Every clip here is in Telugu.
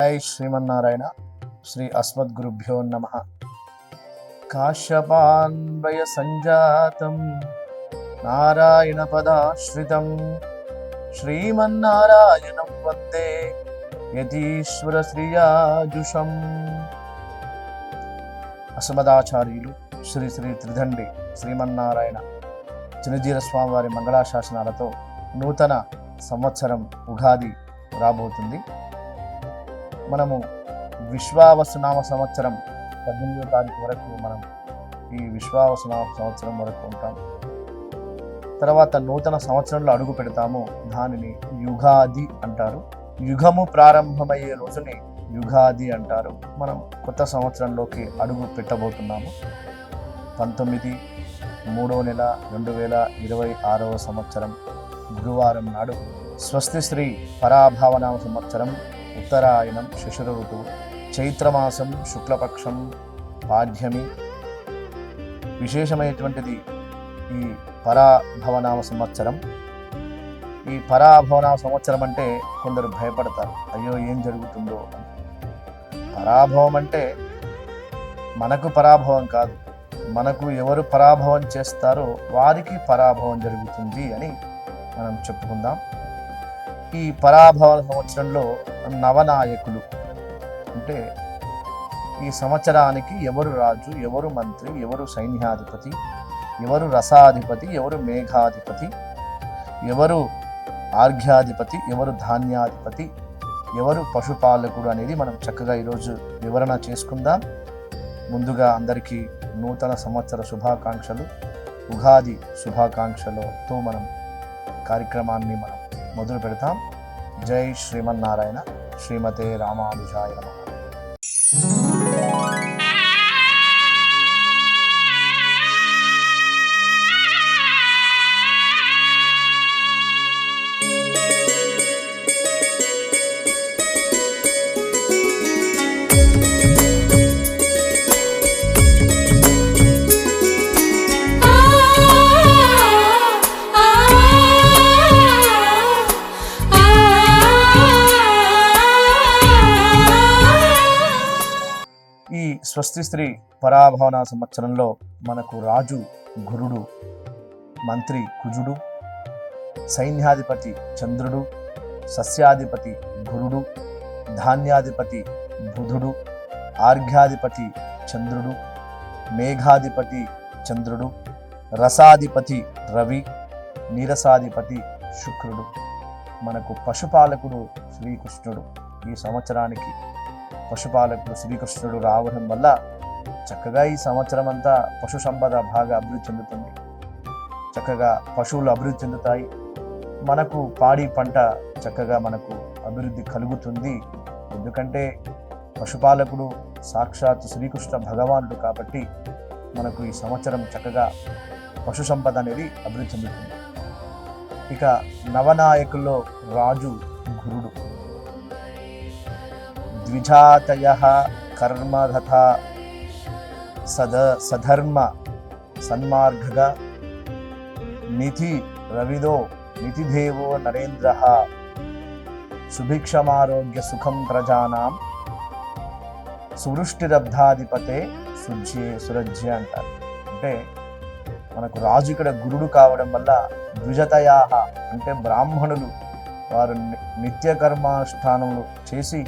జై శ్రీమన్నారాయణ. శ్రీ అస్మద్గురుభ్యో నమః. కాశ్యపాన్వయ సంజాతం నారాయణ పదాశ్రితం శ్రీమన్నారాయణం వందే యతీశ్వర శ్రీయాజుషం. అస్మదాచార్యులు శ్రీ శ్రీ త్రిదండి శ్రీమన్నారాయణ చిన్నజీర స్వామి వారి మంగళాశాసనాలతో నూతన సంవత్సరం ఉగాది రాబోతుంది. మనము విశ్వావసునామ సంవత్సరం 18వ తారీఖు వరకు మనం ఈ విశ్వావసునామ సంవత్సరం వరకు ఉంటాం. తర్వాత నూతన సంవత్సరంలో అడుగు పెడతాము. దానిని యుగాది అంటారు. యుగము ప్రారంభమయ్యే రోజుని యుగాది అంటారు. మనం కొత్త సంవత్సరంలోకి అడుగు పెట్టబోతున్నాము. 19/3 నెల 2026వ సంవత్సరం గురువారం నాడు స్వస్తి శ్రీ పరాభావనామ సంవత్సరం, ఉత్తరాయణం, శిశిర ఋతువు, చైత్రమాసం, శుక్లపక్షం, పాడ్యమి. విశేషమైనటువంటిది ఈ పరాభవనామ సంవత్సరం. ఈ పరాభవనామ సంవత్సరం అంటే కొందరు భయపడతారు, అయ్యో ఏం జరుగుతుందో అని. పరాభవం అంటే మనకు పరాభవం కాదు, మనకు ఎవరు పరాభవం చేస్తారో వారికి పరాభవం జరుగుతుంది అని మనం చెప్పుకుందాం. ఈ పరాభవ సంవత్సరంలో నవనాయకులు అంటే ఈ సంవత్సరానికి ఎవరు రాజు, ఎవరు మంత్రి, ఎవరు సైన్యాధిపతి, ఎవరు రసాధిపతి, ఎవరు మేఘాధిపతి, ఎవరు ఆర్ఘ్యాధిపతి, ఎవరు ధాన్యాధిపతి, ఎవరు పశుపాలకుడు అనేది మనం చక్కగా ఈరోజు వివరణ చేసుకుందాం. ముందుగా అందరికీ నూతన సంవత్సర శుభాకాంక్షలు, ఉగాది శుభాకాంక్షలతో మనం కార్యక్రమాన్ని మనం మొదలు పెడతాం. జై శ్రీమన్నారాయణ. శ్రీమతే రామానుజాయ నమః. ఈ స్వస్తి శ్రీ పరాభవన సంవత్సరంలో మనకు రాజు గురుడు, మంత్రి కుజుడు, సైన్యాధిపతి చంద్రుడు, సస్యాధిపతి గురుడు, ధాన్యాధిపతి బుధుడు, ఆర్ఘ్యాధిపతి చంద్రుడు, మేఘాధిపతి చంద్రుడు, రసాధిపతి రవి, నీరసాధిపతి శుక్రుడు. మనకు పశుపాలకుడు శ్రీకృష్ణుడు. ఈ సంవత్సరానికి పశుపాలకుడు శ్రీకృష్ణుడు రావడం వల్ల చక్కగా ఈ సంవత్సరం అంతా పశు సంపద బాగా అభివృద్ధి చెందుతుంది. చక్కగా పశువులు అభివృద్ధి చెందుతాయి. మనకు పాడి పంట చక్కగా మనకు అభివృద్ధి కలుగుతుంది. ఎందుకంటే పశుపాలకుడు సాక్షాత్ శ్రీకృష్ణ భగవానుడు కాబట్టి మనకు ఈ సంవత్సరం చక్కగా పశు సంపద అనేది అభివృద్ధి చెందుతుంది. ఇక నవనాయకుల్లో రాజు గురుడు. ద్విజాతయః కర్మధత సధర్మ సన్మార్గగా నిధి రవిదో నిధిదేవో నరేంద్రః సుభిక్షమారోగ్య సుఖం ప్రజానాం సువృష్టిరబ్ధాధిపతే సురజ్య అంటారు. అంటే మనకు రాజు ఇక్కడ గురుడు కావడం వల్ల ద్విజతయాః అంటే బ్రాహ్మణులు వారు నిత్య కర్మానుష్ఠానములు చేసి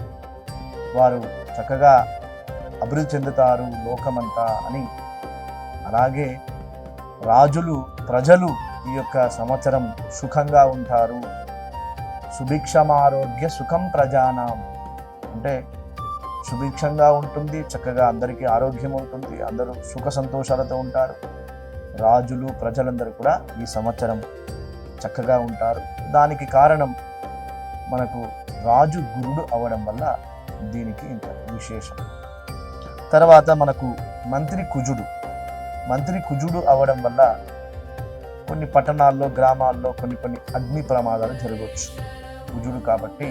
వారు చక్కగా అభివృద్ధి చెందుతారు లోకమంతా అని. అలాగే రాజులు, ప్రజలు ఈ యొక్క సంవత్సరం సుఖంగా ఉంటారు. సుభిక్షమారోగ్య సుఖం ప్రజానాం అంటే సుభిక్షంగా ఉంటుంది, చక్కగా అందరికీ ఆరోగ్యం ఉంటుంది, అందరూ సుఖ సంతోషాలతో ఉంటారు. రాజులు, ప్రజలందరూ కూడా ఈ సంవత్సరం చక్కగా ఉంటారు. దానికి కారణం మనకు రాజు గురుడు అవడం వల్ల దీనికి ఇంత విశేషం. తర్వాత మనకు మంత్రి కుజుడు. మంత్రి కుజుడు అవడం వల్ల కొన్ని పట్టణాల్లో, గ్రామాల్లో కొన్ని అగ్ని ప్రమాదాలు జరగవచ్చు. కుజుడు కాబట్టి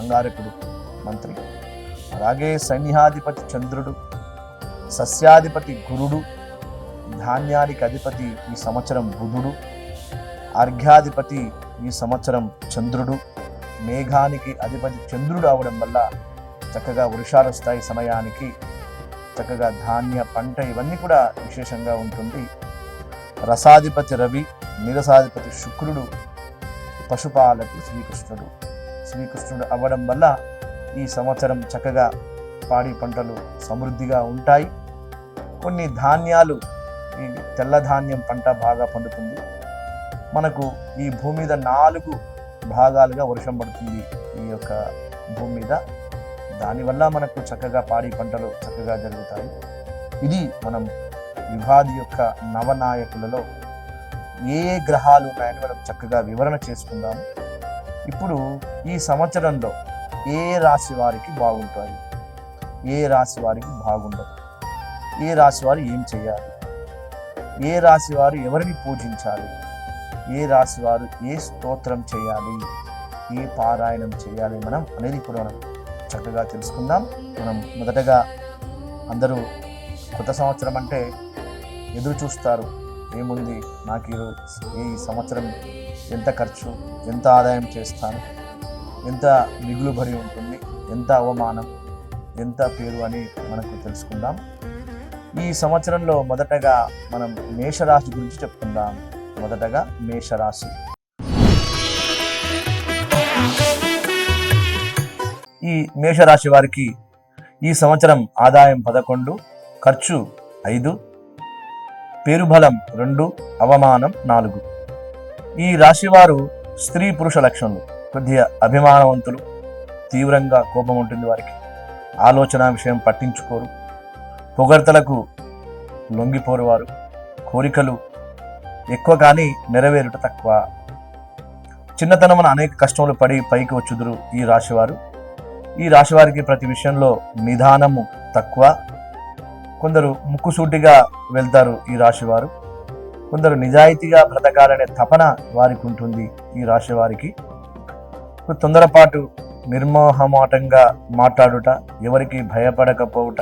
అంగారకుడు మంత్రి. అలాగే సైన్యాధిపతి చంద్రుడు, సస్యాధిపతి గురుడు, ధాన్యానికి అధిపతి ఈ సంవత్సరం బుధుడు, అర్ఘ్యాధిపతి ఈ సంవత్సరం చంద్రుడు, మేఘానికి అధిపతి చంద్రుడు అవడం వల్ల చక్కగా వర్షాలు వస్తాయి సమయానికి, చక్కగా ధాన్య పంట ఇవన్నీ కూడా విశేషంగా ఉంటుంది. రసాధిపతి రవి, నీరసాధిపతి శుక్రుడు, పశుపాలకు శ్రీకృష్ణుడు అవ్వడం వల్ల ఈ సంవత్సరం చక్కగా పాడి పంటలు సమృద్ధిగా ఉంటాయి. కొన్ని ధాన్యాలు, ఈ తెల్ల ధాన్యం పంట బాగా పండుతుంది. మనకు ఈ భూమి మీద 4 భాగాలుగా వర్షం పడుతుంది ఈ యొక్క భూమి మీద. దానివల్ల మనకు చక్కగా పాడి పంటలు చక్కగా జరుగుతాయి. ఇది మనం యుగాది యొక్క నవనాయకులలో ఏ గ్రహాలు ఉన్నాయని మనం చక్కగా వివరణ చేసుకుందాము. ఇప్పుడు ఈ సంవత్సరంలో ఏ రాశి వారికి బాగుంటుంది, ఏ రాశి వారికి బాగుండదు, ఏ రాశి వారు ఏం చేయాలి, ఏ రాశి వారు ఎవరిని పూజించాలి, ఏ రాశి వారు ఏ స్తోత్రం చేయాలి, ఏ పారాయణం చేయాలి మనం అనేది ఇప్పుడు మనం చక్కగా తెలుసుకుందాం. మనం మొదటగా అందరూ కొత్త సంవత్సరం అంటే ఎదురు చూస్తారు. ఏముంది నాకు ఈ సంవత్సరం ఎంత ఖర్చు, ఎంత ఆదాయం చేస్తాను, ఎంత మిగులుబడి ఉంటుంది, ఎంత అవమానం, ఎంత పేరు అని మనకు తెలుసుకుందాం. ఈ సంవత్సరంలో మొదటగా మనం మేషరాశి గురించి చెప్పుకుందాం. మొదటగా మేషరాశి. ఈ మేషరాశి వారికి ఈ సంవత్సరం ఆదాయం 11, ఖర్చు 5, పేరుబలం 2, అవమానం 4. ఈ రాశి వారు స్త్రీ పురుష లక్షణాలు, కొద్దిగా అభిమానవంతులు, తీవ్రంగా కోపం ఉంటుంది వారికి, ఆలోచన విషయం పట్టించుకోరు, పొగడ్తలకు లొంగిపోరు వారు, కోరికలు ఎక్కువ కానీ నెరవేరుట తక్కువ. చిన్నతనమున అనేక కష్టములు పడి పైకి వచ్చుదురు ఈ రాశివారు. ఈ రాశివారికి ప్రతి విషయంలో నిదానము తక్కువ. కొందరు ముక్కుసూటిగా వెళ్తారు ఈ రాశివారు. కొందరు నిజాయితీగా బ్రతకాలనే తపన వారికి ఉంటుంది ఈ రాశివారికి. తొందరపాటు, నిర్మోహమాటంగా మాట్లాడుట, ఎవరికి భయపడకపోవుట,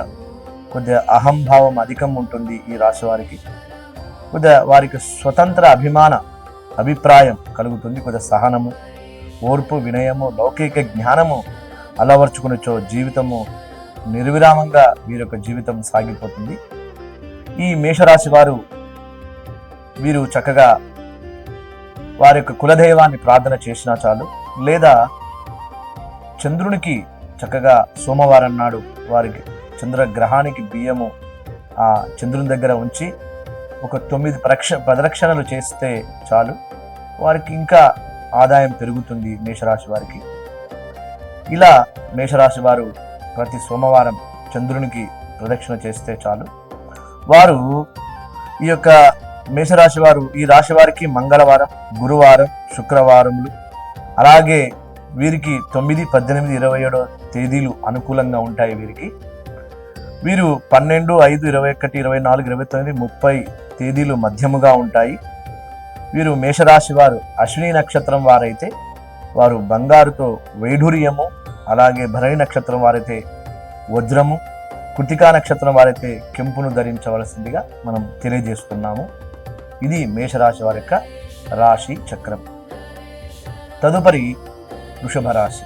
కొద్దిగా అహంభావం అధికం ఉంటుంది ఈ రాశివారికి. కొద్దిగా వారికి స్వతంత్ర అభిప్రాయం కలుగుతుంది. కొద్దిగా సహనము, ఓర్పు, వినయము, లౌకిక జ్ఞానము అలవర్చుకునిచో జీవితము నిర్విరామంగా వీరి యొక్క జీవితం సాగిపోతుంది. ఈ మేషరాశి వారు వీరు చక్కగా వారి యొక్క కులదైవాన్ని ప్రార్థన చేసినా చాలు, లేదా చంద్రునికి చక్కగా సోమవారం నాడు వారికి చంద్రగ్రహానికి బియ్యము ఆ చంద్రుని దగ్గర ఉంచి ఒక 9 ప్రదక్షిణలు చేస్తే చాలు, వారికి ఇంకా ఆదాయం పెరుగుతుంది మేషరాశి వారికి. ఇలా మేషరాశి వారు ప్రతి సోమవారం చంద్రునికి ప్రదక్షిణ చేస్తే చాలు. వారు ఈ యొక్క మేషరాశి వారు ఈ రాశి వారికి మంగళవారం, గురువారం, శుక్రవారములు, అలాగే వీరికి 9, 18, 27 తేదీలు అనుకూలంగా ఉంటాయి వీరికి. వీరు 12, 5, 21, 24, 29, 30 తేదీలు మధ్యముగా ఉంటాయి. వీరు మేషరాశి వారు అశ్విని నక్షత్రం వారైతే వారు బంగారుతో వైఢూర్యము, అలాగే భరణి నక్షత్రం వారైతే వజ్రము, కృతికా నక్షత్రం వారైతే కెంపును ధరించవలసిందిగా మనం తెలియజేస్తున్నాము. ఇది మేషరాశి వారి యొక్క రాశి చక్రం. తదుపరి వృషభ రాశి.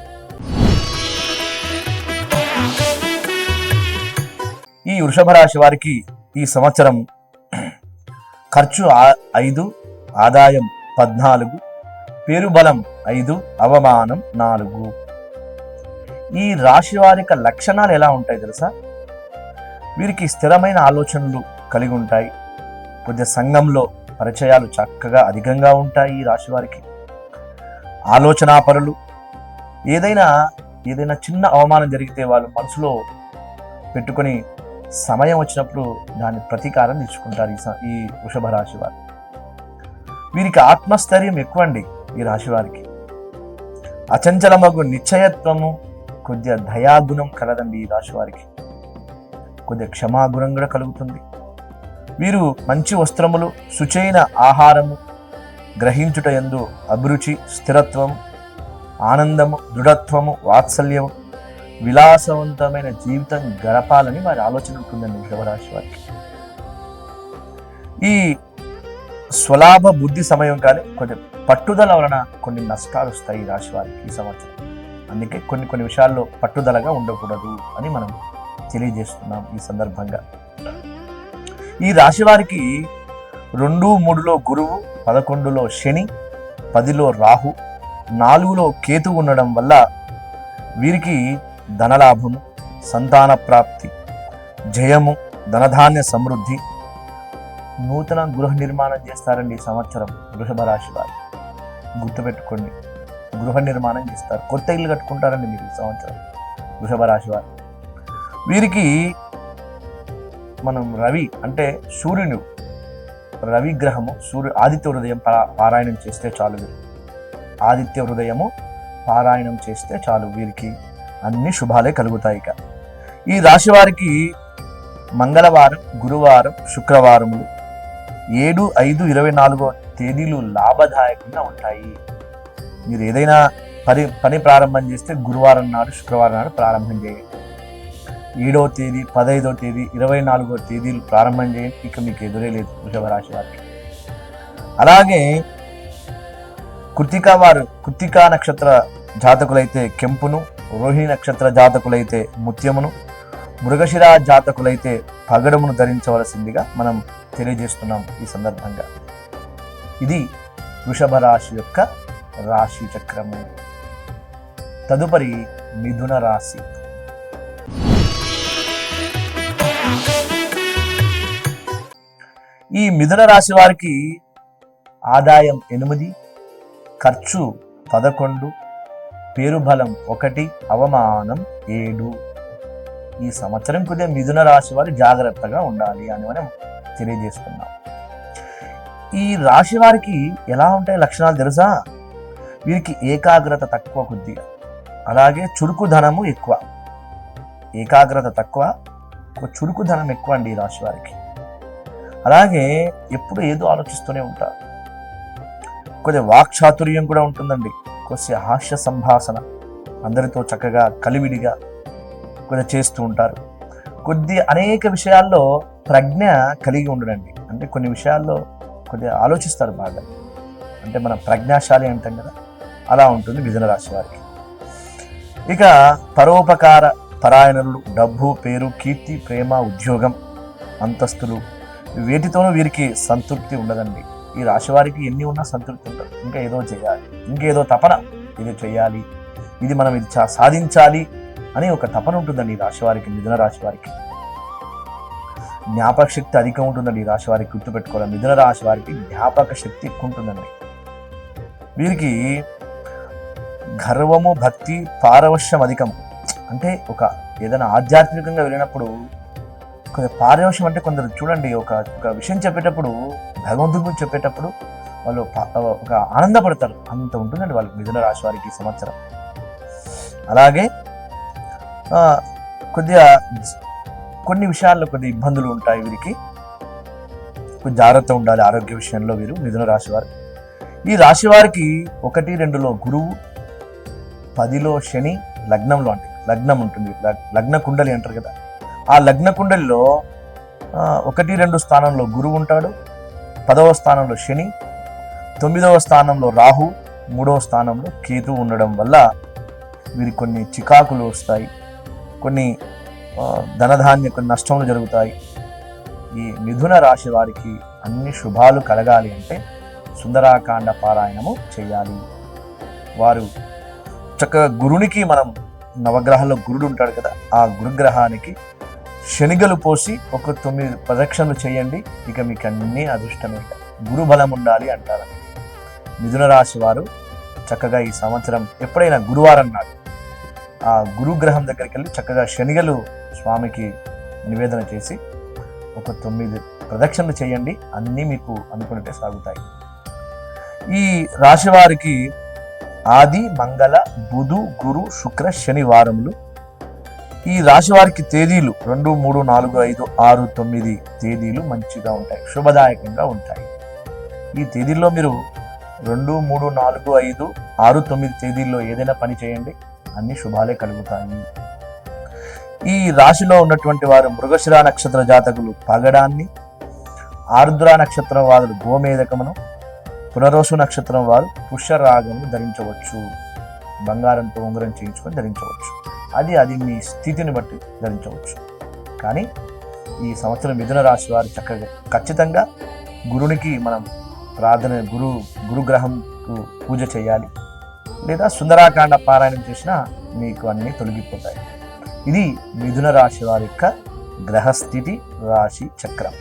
ఈ వృషభ రాశి వారికి ఈ సంవత్సరం ఖర్చు 5, ఆదాయం 14, పేరుబలం 5, అవమానం 4. ఈ రాశి వారి యొక్క లక్షణాలు ఎలా ఉంటాయి తెలుసా? వీరికి స్థిరమైన ఆలోచనలు కలిగి ఉంటాయి. కొద్దిగా సంఘంలో పరిచయాలు చక్కగా అధికంగా ఉంటాయి ఈ రాశి వారికి. ఆలోచనాపరులు. ఏదైనా చిన్న అవమానం జరిగితే వాళ్ళు మనసులో పెట్టుకొని సమయం వచ్చినప్పుడు దాని ప్రతీకారం తెచ్చుకుంటారు ఈ వృషభ రాశి వారు. వీరికి ఆత్మస్థైర్యం ఎక్కువండి ఈ రాశి వారికి. అచంచలమగు నిశ్చయత్వము, కొద్దిగా దయాగుణం కలదండి ఈ రాశి వారికి. కొద్దిగా క్షమాగుణం కూడా కలుగుతుంది. వీరు మంచి వస్త్రములు, శుచైన ఆహారము గ్రహించుట యందు అభిరుచి, స్థిరత్వము, ఆనందము, దృఢత్వము, వాత్సల్యము, విలాసవంతమైన జీవితం గడపాలని వారి ఆలోచన ఉంటుందండి వృషభరాశి వారికి. ఈ స్వలాభ బుద్ధి సమయం కానీ కొద్ది పట్టుదల వలన కొన్ని నష్టాలు వస్తాయి ఈ రాశి వారికి ఈ సంవత్సరం. అందుకే కొన్ని విషయాల్లో పట్టుదలగా ఉండకూడదు అని మనం తెలియజేస్తున్నాం ఈ సందర్భంగా. ఈ రాశి వారికి 2, 3లో గురువు, 11లో శని, 10లో రాహు, 4లో కేతు ఉండడం వల్ల వీరికి ధనలాభము, సంతాన ప్రాప్తి, జయము, ధనధాన్య సమృద్ధి, నూతన గృహ నిర్మాణం చేస్తారండి ఈ సంవత్సరం వృషభ రాశి వారు. గుర్తుపెట్టుకోండి, గృహ నిర్మాణం చేస్తారు, కొత్త ఇల్లు కట్టుకుంటారండి మీరు ఈ సంవత్సరం వృషభ రాశి వారు. వీరికి మనం రవి అంటే సూర్యుని, రవి గ్రహము ఆదిత్య హృదయం పారాయణం చేస్తే చాలు. ఆదిత్య హృదయము పారాయణం చేస్తే చాలు, వీరికి అన్ని శుభాలే కలుగుతాయి. ఇక ఈ రాశి వారికి మంగళవారం, గురువారం, శుక్రవారములు 7, 5, 24 తేదీలు లాభదాయకంగా ఉంటాయి. మీరు ఏదైనా పని ప్రారంభం చేస్తే గురువారం నాడు, శుక్రవారం నాడు ప్రారంభం చేయండి. 7వ తేదీ, 15వ తేదీ, 24వ తేదీలు ప్రారంభం చేయండి. ఇక మీకు ఎదురే లేదు వృషభ రాశి వారికి. అలాగే కృత్తికా నక్షత్ర జాతకులైతే కెంపును, రోహిణి నక్షత్ర జాతకులైతే ముత్యమును, మృగశిర జాతకులైతే పగడమును ధరించవలసిందిగా మనం తెలియజేస్తున్నాం ఈ సందర్భంగా. ఇది వృషభ రాశి యొక్క రాశి చక్రము. తదుపరి మిథున రాశి. ఈ మిథున రాశి వారికి ఆదాయం 8, ఖర్చు 11, పేరు బలం 1, అవమానం 7. ఈ సంవత్సరం కొద్దిగా మిథున రాశి వారు జాగ్రత్తగా ఉండాలి అని మనం తెలియజేస్తున్నాం. ఈ రాశి వారికి ఎలా ఉంటాయి లక్షణాలు తెలుసా? వీరికి ఏకాగ్రత తక్కువ కొద్దిగా, అలాగే చురుకుదనము ఎక్కువ. ఏకాగ్రత తక్కువ, చురుకుదనం ఎక్కువ అండి ఈ రాశి వారికి. అలాగే ఎప్పుడు ఏదో ఆలోచిస్తూనే ఉంటారు. కొద్దిగా వాక్చాతుర్యం కూడా ఉంటుందండి. కొద్దిగా హాస్య సంభాషణ, అందరితో చక్కగా కలివిడిగా కొద్దిగా చేస్తూ ఉంటారు. అనేక విషయాల్లో ప్రజ్ఞ కలిగి ఉండడండి. అంటే కొన్ని విషయాల్లో కొద్దిగా ఆలోచిస్తారు బాగా. అంటే మనం ప్రజ్ఞాశాలి అంటాం కదా, అలా ఉంటుంది మిథున రాశి వారికి. ఇక పరోపకార పరాయణులు, డబ్బు, పేరు, కీర్తి, ప్రేమ, ఉద్యోగం, అంతస్తులు, వీటితోనూ వీరికి సంతృప్తి ఉండదండి. ఈ రాశి వారికి ఎన్ని ఉన్నా సంతృప్తి ఉండదు. ఇంకా ఏదో చేయాలి, ఇంకేదో తపన, ఇది చేయాలి, ఇది మనం ఇది సాధించాలి అని ఒక తపన ఉంటుందండి ఈ రాశి వారికి. మిథున రాశి వారికి జ్ఞాపక శక్తి అధికం ఉంటుందండి ఈ రాశి వారికి. గుర్తుపెట్టుకోవాలి, మిథున రాశి వారికి జ్ఞాపక శక్తి ఎక్కువ ఉంటుందండి. వీరికి గర్వము, భక్తి, పారవశ్యం అధికం. అంటే ఏదైనా ఆధ్యాత్మికంగా వెళ్ళినప్పుడు కొంచెం పారవశ్యం అంటే కొందరు చూడండి, ఒక విషయం చెప్పేటప్పుడు, భగవంతుడి గురించి చెప్పేటప్పుడు వాళ్ళు ఆనందపడతారు. అంత ఉంటుందండి వాళ్ళకి మిథున రాశి వారికి ఈ సంవత్సరం. అలాగే కొన్ని విషయాల్లో కొద్ది ఇబ్బందులు ఉంటాయి వీరికి. కొంచెం జాగ్రత్త ఉండాలి ఆరోగ్య విషయంలో వీరు మిథున రాశి వారు. ఈ రాశి వారికి 1, 2లో గురువు, 10లో శని, లగ్నంలో అంటే లగ్నం ఉంటుంది, లగ్న కుండలి అంటారు కదా, ఆ లగ్న కుండలిలో 1, 2 స్థానంలో గురువు ఉంటాడు, 10వ స్థానంలో శని, 9వ స్థానంలో రాహు, 3వ స్థానంలో కేతు ఉండడం వల్ల వీరికి కొన్ని చికాకులు వస్తాయి, కొన్ని ధనధాన్య కొన్ని నష్టములు జరుగుతాయి. ఈ మిథున రాశి వారికి అన్ని శుభాలు కలగాలి అంటే సుందరాకాండ పారాయణము చేయాలి. వారు చక్కగా గురునికి, మనం నవగ్రహాల్లో గురుడు ఉంటాడు కదా, ఆ గురుగ్రహానికి శనిగలు పోసి 9 ప్రదక్షిణలు చేయండి. ఇక మీకు అన్నీ అదృష్టమే. గురు బలం ఉండాలి అంటారు. మిథున రాశి వారు చక్కగా ఈ సంవత్సరం ఎప్పుడైనా గురువారం నాడు ఆ గురుగ్రహం దగ్గరికి వెళ్ళి చక్కగా శనిగలు స్వామికి నివేదన చేసి 9 ప్రదక్షిణలు చేయండి. అన్నీ మీకు అనుకున్నట్టే సాగుతాయి. ఈ రాశి వారికి ఆది, మంగళ, బుధు, గురు, శుక్ర, శనివారములు. ఈ రాశి వారికి తేదీలు 2, 3, 4, 5, 6, 9 తేదీలు మంచిగా ఉంటాయి, శుభదాయకంగా ఉంటాయి. ఈ తేదీల్లో మీరు 2, 3, 4, 5, 6, 9 తేదీల్లో ఏదైనా పని చేయండి, అన్ని శుభాలే కలుగుతాయి. ఈ రాశిలో ఉన్నటువంటి వారు మృగశిర నక్షత్ర జాతకులు పగడాన్ని, ఆర్ద్ర నక్షత్రం వారు గోమేదకమును, పునరోసు నక్షత్రం వారు పుష్యరాగమును ధరించవచ్చు. బంగారంతో ఉంగరం చేయించుకొని ధరించవచ్చు. అది మీ స్థితిని బట్టి ధరించవచ్చు. కానీ ఈ సంవత్సరం మిథున రాశి వారు చక్కగా ఖచ్చితంగా గురునికి మనం ప్రార్థన గురుగ్రహంకు పూజ చేయాలి, లేదా సుందరాకాండ పారాయణం చేసినా మీకు అన్నీ తొలగిపోతాయి. ఇది మిథున రాశి వారి యొక్క గ్రహస్థితి రాశి చక్రం.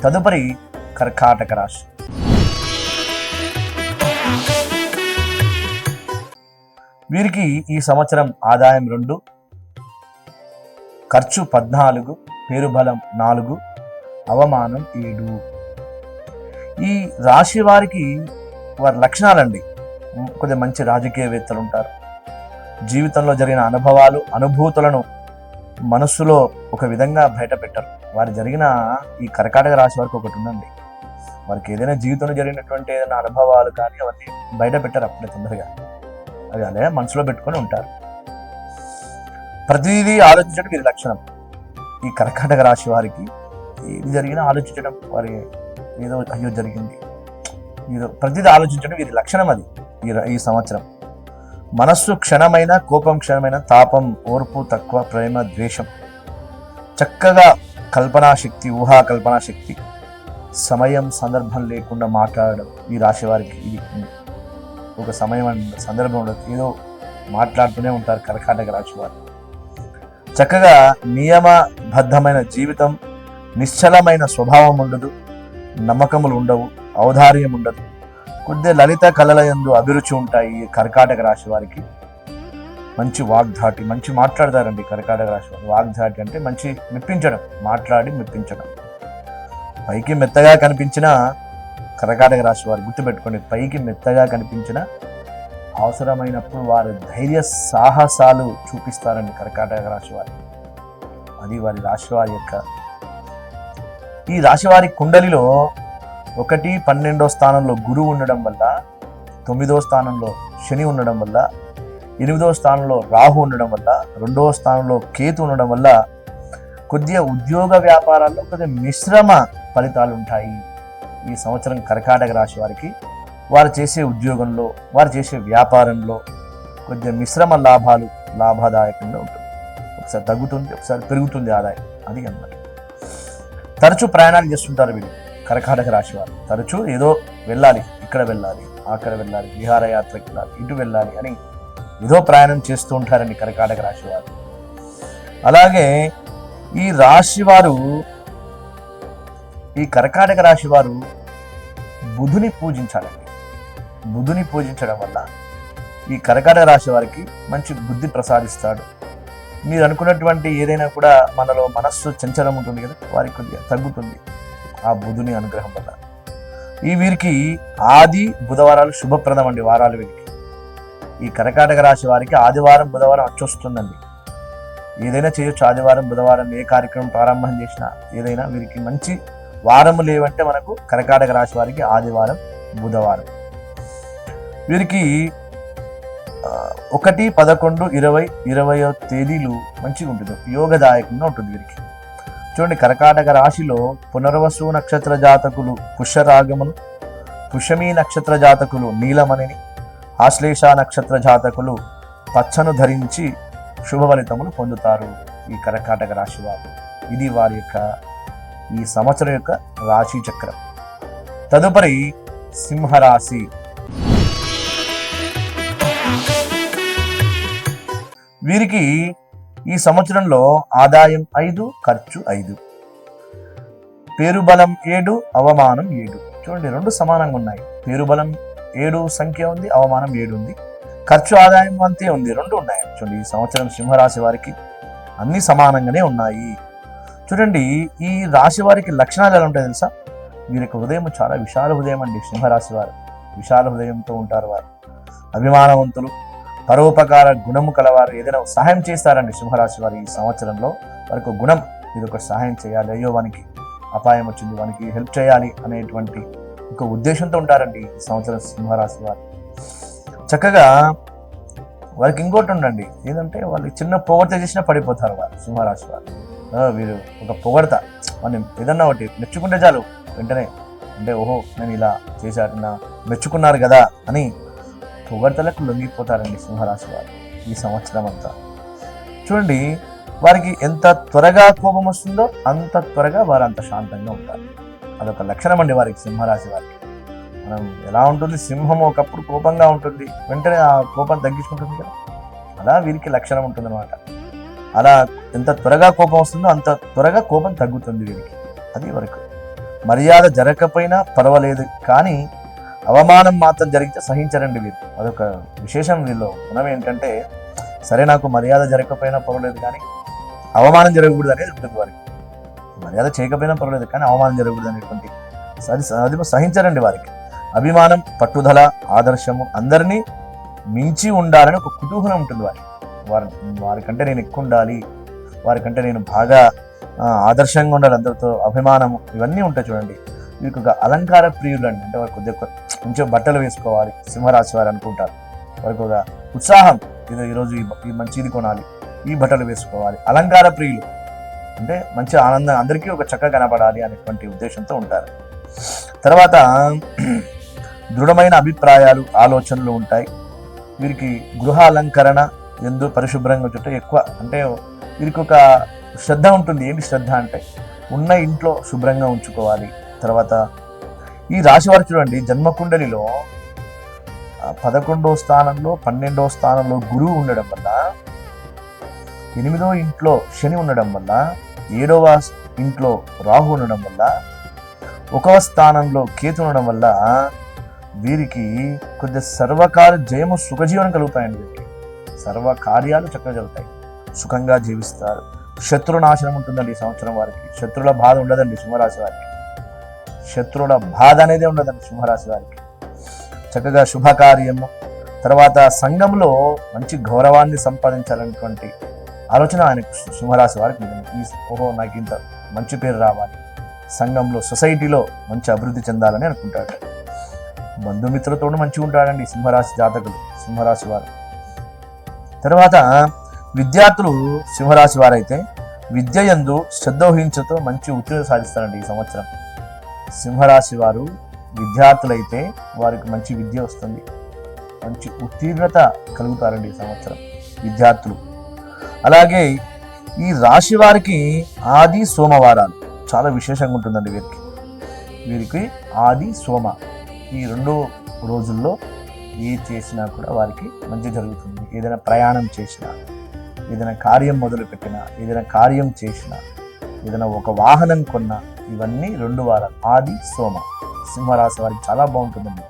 తదుపరి కర్కాటక రాశి. వీరికి ఈ సంవత్సరం ఆదాయం 2, ఖర్చు 14, పేరుబలం 4, అవమానం 7. ఈ రాశి వారికి వారి లక్షణాలండి, కొద్దిగా మంచి రాజకీయవేత్తలు ఉంటారు. జీవితంలో జరిగిన అనుభూతులను మనస్సులో ఒక విధంగా బయట పెట్టరు. వారు జరిగిన ఈ కర్కాటక రాశి వారికి ఒకటి ఉందండి, వారికి ఏదైనా జీవితంలో జరిగినటువంటి ఏదైనా అనుభవాలు కానీ అవన్నీ బయట పెట్టరు అప్పుడే తొందరగా, అవి అలా మనసులో పెట్టుకొని ఉంటారు. ప్రతిదీ ఆలోచించడం వీరి లక్షణం. ఈ కర్కాటక రాశి వారికి ఏది జరిగినా ఆలోచించడం, వారి ఏదో అయ్యో జరిగింది ఏదో ప్రతిదీ ఆలోచించడం వీరి లక్షణం. అది ఈ సంవత్సరం మనస్సు క్షణమైన, కోపం క్షణమైన, తాపం, ఓర్పు తక్కువ, ప్రేమ ద్వేషం, చక్కగా కల్పనాశక్తి, ఊహా కల్పనాశక్తి, సమయం సందర్భం లేకుండా మాట్లాడడం ఈ రాశి వారికి. ఇది ఒక సమయం సందర్భం ఉండదు, ఏదో మాట్లాడుతూనే ఉంటారు కర్కాటక రాశి వారు. చక్కగా నియమబద్ధమైన జీవితం, నిశ్చలమైన స్వభావం ఉండదు, నమ్మకములు ఉండవు, ఔదార్యం ఉండదు, కొద్దిగా లలిత కళల యందు అభిరుచి ఉంటాయి. కర్కాటక రాశి వారికి మంచి వాగ్ధాటి, మంచి మాట్లాడతారండి కర్కాటక రాశి వారు. వాగ్ధాటి అంటే మంచి మెప్పించడం, మాట్లాడి మెప్పించడం. పైకి మెత్తగా కనిపించిన కర్కాటక రాశి వారు గుర్తుపెట్టుకోండి, పైకి మెత్తగా కనిపించిన అవసరమైనప్పుడు వారి ధైర్య సాహసాలు చూపిస్తారండి కర్కాటక రాశి వారు. అది వారి రాశి వారి యొక్క ఈ రాశివారి కుండలిలో 1, 12వ స్థానంలో గురువు ఉండడం వల్ల, 9వ స్థానంలో శని ఉండడం వల్ల, 8వ స్థానంలో రాహు ఉండడం వల్ల, 2వ స్థానంలో కేతు ఉండడం వల్ల కొద్దిగా ఉద్యోగ వ్యాపారాల్లో కొద్దిగా మిశ్రమ ఫలితాలు ఉంటాయి. ఈ సంవత్సరం కర్కాటక రాశి వారికి వారు చేసే ఉద్యోగంలో, వారు చేసే వ్యాపారంలో కొద్దిగా మిశ్రమ లాభదాయకంగా ఉంటుంది. ఒకసారి తగ్గుతుంది, ఒకసారి పెరుగుతుంది ఆదాయం. అది అన్నమాట. తరచూ ప్రయాణాలు చేస్తుంటారు వీళ్ళు కర్కాటక రాశి వారు. తరచూ ఏదో వెళ్ళాలి, ఇక్కడ వెళ్ళాలి, అక్కడ వెళ్ళాలి, విహారయాత్రకి వెళ్ళాలి, ఇటు వెళ్ళాలి అని ఏదో ప్రయాణం చేస్తూ ఉంటారండి కర్కాటక రాశి వారు. అలాగే ఈ రాశి వారు, ఈ కర్కాటక రాశి వారు బుధుని పూజించాలండి. బుధుని పూజించడం వల్ల ఈ కర్కాటక రాశి వారికి మంచి బుద్ధి ప్రసాదిస్తాడు. మీరు అనుకున్నటువంటి ఏదైనా కూడా మనలో మనస్సు చంచలం ఉంటుంది కదా, వారికి కొద్దిగా తగ్గుతుంది ఆ బుధుని అనుగ్రహం వల్ల. వీరికి ఆది బుధవారాలు శుభప్రదం అండి, వారాలు వీరికి. ఈ కర్కాటక రాశి వారికి ఆదివారం బుధవారం అచ్చొస్తుందండి. ఏదైనా చేయొచ్చు, ఆదివారం బుధవారం ఏ కార్యక్రమం ప్రారంభం చేసినా ఏదైనా వీరికి మంచి వారము లేవంటే మనకు కర్కాటక రాశి వారికి ఆదివారం బుధవారం. వీరికి 1, 11, 20, 20వ తేదీలు మంచిగా ఉంటుంది, యోగదాయకంగా ఉంటుంది వీరికి. చూడండి, కర్కాటక రాశిలో పునర్వసు నక్షత్ర జాతకులు పుష్యరాగమును, పుష్యమీ నక్షత్ర జాతకులు నీలమణిని, ఆశ్లేష నక్షత్ర జాతకులు పచ్చను ధరించి శుభ ఫలితములు పొందుతారు ఈ కర్కాటక రాశి వారు. ఇది వారి యొక్క ఈ సంవత్సరం యొక్క రాశి చక్రం. తదుపరి సింహరాశి. వీరికి ఈ సంవత్సరంలో ఆదాయం 5, ఖర్చు 5, పేరుబలం 7, అవమానం 7. చూడండి, 2 సమానంగా ఉన్నాయి. పేరుబలం 7 సంఖ్య ఉంది, అవమానం 7 ఉంది, ఖర్చు ఆదాయం అంతే ఉంది, 2 ఉన్నాయి. చూడండి, ఈ సంవత్సరం సింహరాశి వారికి అన్ని సమానంగానే ఉన్నాయి. చూడండి, ఈ రాశి వారికి లక్షణాలు ఎలా ఉంటాయి తెలుసా? వీరికి హృదయం చాలా విశాల హృదయం అండి. సింహరాశి వారు విశాల హృదయంతో ఉంటారు. వారు అభిమానవంతులు, పరోపకార గుణము కలవారు. ఏదైనా సహాయం చేస్తారండి సింహరాశి వారు. ఈ సంవత్సరంలో వారికి గుణం, ఇది ఒక సహాయం చేయాలి, అయ్యో వానికి అపాయం వచ్చింది, వానికి హెల్ప్ చేయాలి అనేటువంటి ఒక ఉద్దేశంతో ఉంటారండి ఈ సంవత్సరం సింహరాశి వారు. చక్కగా వారికి ఇంకోటి ఉండండి, ఏంటంటే వాళ్ళు చిన్న పొగడత చేసినా పడిపోతారు వారు సింహరాశి వారు. వీరు ఒక పొగడత, మనం ఏదన్నా ఒకటి మెచ్చుకుంటే చాలు వెంటనే, అంటే ఓహో నేను ఇలా చేశాను, మెచ్చుకున్నారు కదా అని పొగడ్తలకు లొంగిపోతారండి సింహరాశి వారు ఈ సంవత్సరం అంతా. చూడండి, వారికి ఎంత త్వరగా కోపం వస్తుందో అంత త్వరగా వారు అంత శాంతంగా ఉంటారు. అదొక లక్షణం అండి వారికి, సింహరాశి వారికి. మనం ఎలా ఉంటుంది, సింహం ఒకప్పుడు కోపంగా ఉంటుంది, వెంటనే ఆ కోపం తగ్గించుకుంటుంది కదా, అలా వీరికి లక్షణం ఉంటుంది అనమాట. అలా ఎంత త్వరగా కోపం వస్తుందో అంత త్వరగా కోపం తగ్గుతుంది వీరికి. అది వరకు మర్యాద జరగకపోయినా పర్వాలేదు, కానీ అవమానం మాత్రం జరిగితే సహించరండి వీరు. అదొక విశేషం వీళ్ళు. గుణం ఏంటంటే, సరే నాకు మర్యాద జరగకపోయినా పర్వాలేదు కానీ అవమానం జరగకూడదు అనేది ఉంటుంది వారికి. మర్యాద చేయకపోయినా పర్వాలేదు కానీ అవమానం జరగకూడదు అనేటువంటి అది సహించరండి వారికి. అభిమానం, పట్టుదల, ఆదర్శము, అందరినీ మించి ఉండాలని ఒక కుతూహలం ఉంటుంది వారికంటే నేను ఎక్కువ ఉండాలి, వారికంటే నేను బాగా ఆదర్శంగా ఉండాలి, అందరితో అభిమానము, ఇవన్నీ ఉంటాయి. చూడండి, వీరికి ఒక అలంకార ప్రియులు అండి. అంటే వారికి కొద్దిగా మంచిగా బట్టలు వేసుకోవాలి సింహరాశి వారు అనుకుంటారు. వారికి ఒక ఉత్సాహం, ఈరోజు ఈ మంచిది కొనాలి, ఈ బట్టలు వేసుకోవాలి. అలంకార ప్రియులు అంటే మంచి ఆనందం, అందరికీ ఒక చక్కగా కనపడాలి అనేటువంటి ఉద్దేశంతో ఉంటారు. తర్వాత దృఢమైన అభిప్రాయాలు, ఆలోచనలు ఉంటాయి వీరికి. గృహ అలంకరణ ఎందు పరిశుభ్రంగా చుట్టూ ఎక్కువ, అంటే వీరికి ఒక శ్రద్ధ ఉంటుంది. ఏంటి శ్రద్ధ అంటే, ఉన్న ఇంట్లో శుభ్రంగా ఉంచుకోవాలి. తర్వాత ఈ రాశి వారు చూడండి, జన్మకుండలిలో 11వ స్థానంలో 12వ స్థానంలో గురువు ఉండడం వల్ల, 8వ ఇంట్లో శని ఉండడం వల్ల, 7వ ఇంట్లో రాహు ఉండడం వల్ల, 1వ స్థానంలో కేతు ఉండడం వల్ల వీరికి కొద్దిగా సర్వకాల జయము, సుఖజీవనం కలుగుతాయండి. వీరికి సర్వకార్యాలు చక్కగా జరుగుతాయి, సుఖంగా జీవిస్తారు. శత్రునాశనం ఉంటుందండి ఈ సంవత్సరం వారికి. శత్రువుల బాధ ఉండదండి సింహరాశి వారికి. శత్రువుల బాధ అనేది ఉండదండి సింహరాశి వారికి. చక్కగా శుభకార్యము, తర్వాత సంఘంలో మంచి గౌరవాన్ని సంపాదించాలనేటువంటి ఆలోచన ఆయనకు, సింహరాశి వారికి. ఓహో, నాకు ఇంత మంచి పేరు రావాలి, సంఘంలో సొసైటీలో మంచి అభివృద్ధి చెందాలని అనుకుంటాడు. బంధుమిత్రులతో మంచిగా ఉంటాడండి సింహరాశి జాతకులు, సింహరాశి వారు. తర్వాత విద్యార్థులు సింహరాశి వారైతే విద్య యందు శ్రద్ధ వహించతో మంచి ఉత్తీర్ణత సాధిస్తారండి ఈ సంవత్సరం. సింహరాశి వారు విద్యార్థులైతే వారికి మంచి విద్య వస్తుంది, మంచి ఉత్తీర్ణత కలుగుతారండి ఈ సంవత్సరం విద్యార్థులు. అలాగే ఈ రాశి వారికి ఆది సోమవారాలు చాలా విశేషంగా ఉంటుందండి వీరికి ఆది సోమ ఈ 2 రోజుల్లో ఏ చేసినా కూడా వారికి మంచి జరుగుతుంది. ఏదైనా ప్రయాణం చేసినా, ఏదైనా కార్యం మొదలు పెట్టినా, ఏదైనా కార్యం చేసినా, ఏదైనా ఒక వాహనం కొన్నా, ఇవన్నీ 2 వారాలు ఆది సోమ సింహరాశి వారికి చాలా బాగుంటుందండి.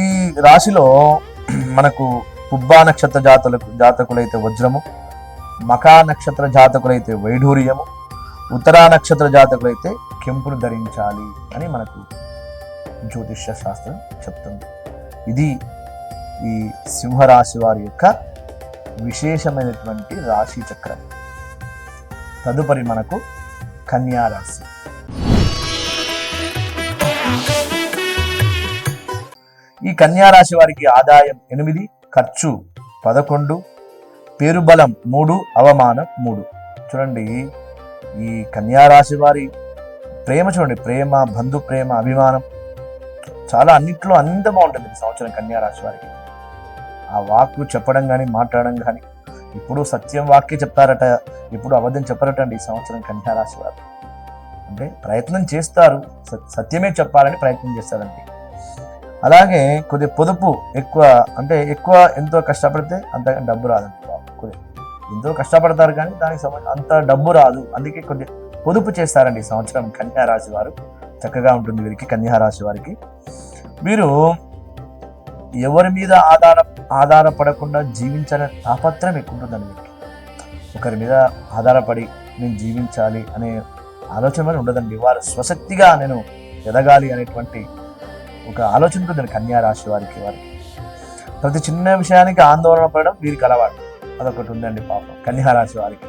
ఈ రాశిలో మనకు పుబ్బా నక్షత్ర జాతకులైతే వజ్రము, మకా నక్షత్ర జాతకులైతే వైఢూర్యము, ఉత్తరా నక్షత్ర జాతకులైతే కెంపును ధరించాలి అని మనకు జ్యోతిష్య శాస్త్రం చెప్తుంది. ఇది ఈ సింహరాశి వారి యొక్క విశేషమైనటువంటి రాశి చక్రం. తదుపరి మనకు కన్యా రాశి. ఈ కన్యా రాశి వారికి ఆదాయం 8, ఖర్చు 11, పేరు బలం 3, అవమానం 3. చూడండి, ఈ కన్యా రాశి వారి ప్రేమ చూడండి, ప్రేమ, బంధు ప్రేమ, అభిమానం చాలా అన్నిట్లో అంత బాగుంటుంది ఈ సంవత్సరం కన్యా రాశి వారికి. ఆ వాక్కు చెప్పడం కానీ, మాట్లాడడం కానీ, ఇప్పుడు సత్యం వాక్యే చెప్తారట, ఇప్పుడు అబద్ధం చెప్పరట అండి ఈ సంవత్సరం కన్యా రాశి వారు. అంటే ప్రయత్నం చేస్తారు, సత్యమే చెప్పాలని ప్రయత్నం చేస్తారండి. అలాగే కొద్ది పొదుపు ఎక్కువ, అంటే ఎక్కువ ఎంతో కష్టపడితే అంత డబ్బు రాదండి. ఎంతో కష్టపడతారు కానీ దానికి అంత డబ్బు రాదు, అందుకే కొద్ది పొదుపు చేస్తారండి ఈ సంవత్సరం కన్యా రాశి వారు. చక్కగా ఉంటుంది వీరికి కన్యా రాశి వారికి. వీరు ఎవరి మీద ఆధారపడకుండా జీవించాలనే తాపత్రయం ఎక్కువ ఉంటుందండి వీరికి. ఒకరి మీద ఆధారపడి నేను జీవించాలి అనే ఆలోచన ఉండదండి. వారు స్వశక్తిగా నేను ఎదగాలి అనేటువంటి ఒక ఆలోచన ఉంటుందండి కన్యా రాశి వారికి. ప్రతి చిన్న విషయానికి ఆందోళన పడడం వీరికి అలవాటు, అదొకటి ఉందండి పాపం కన్యా రాశి వారికి.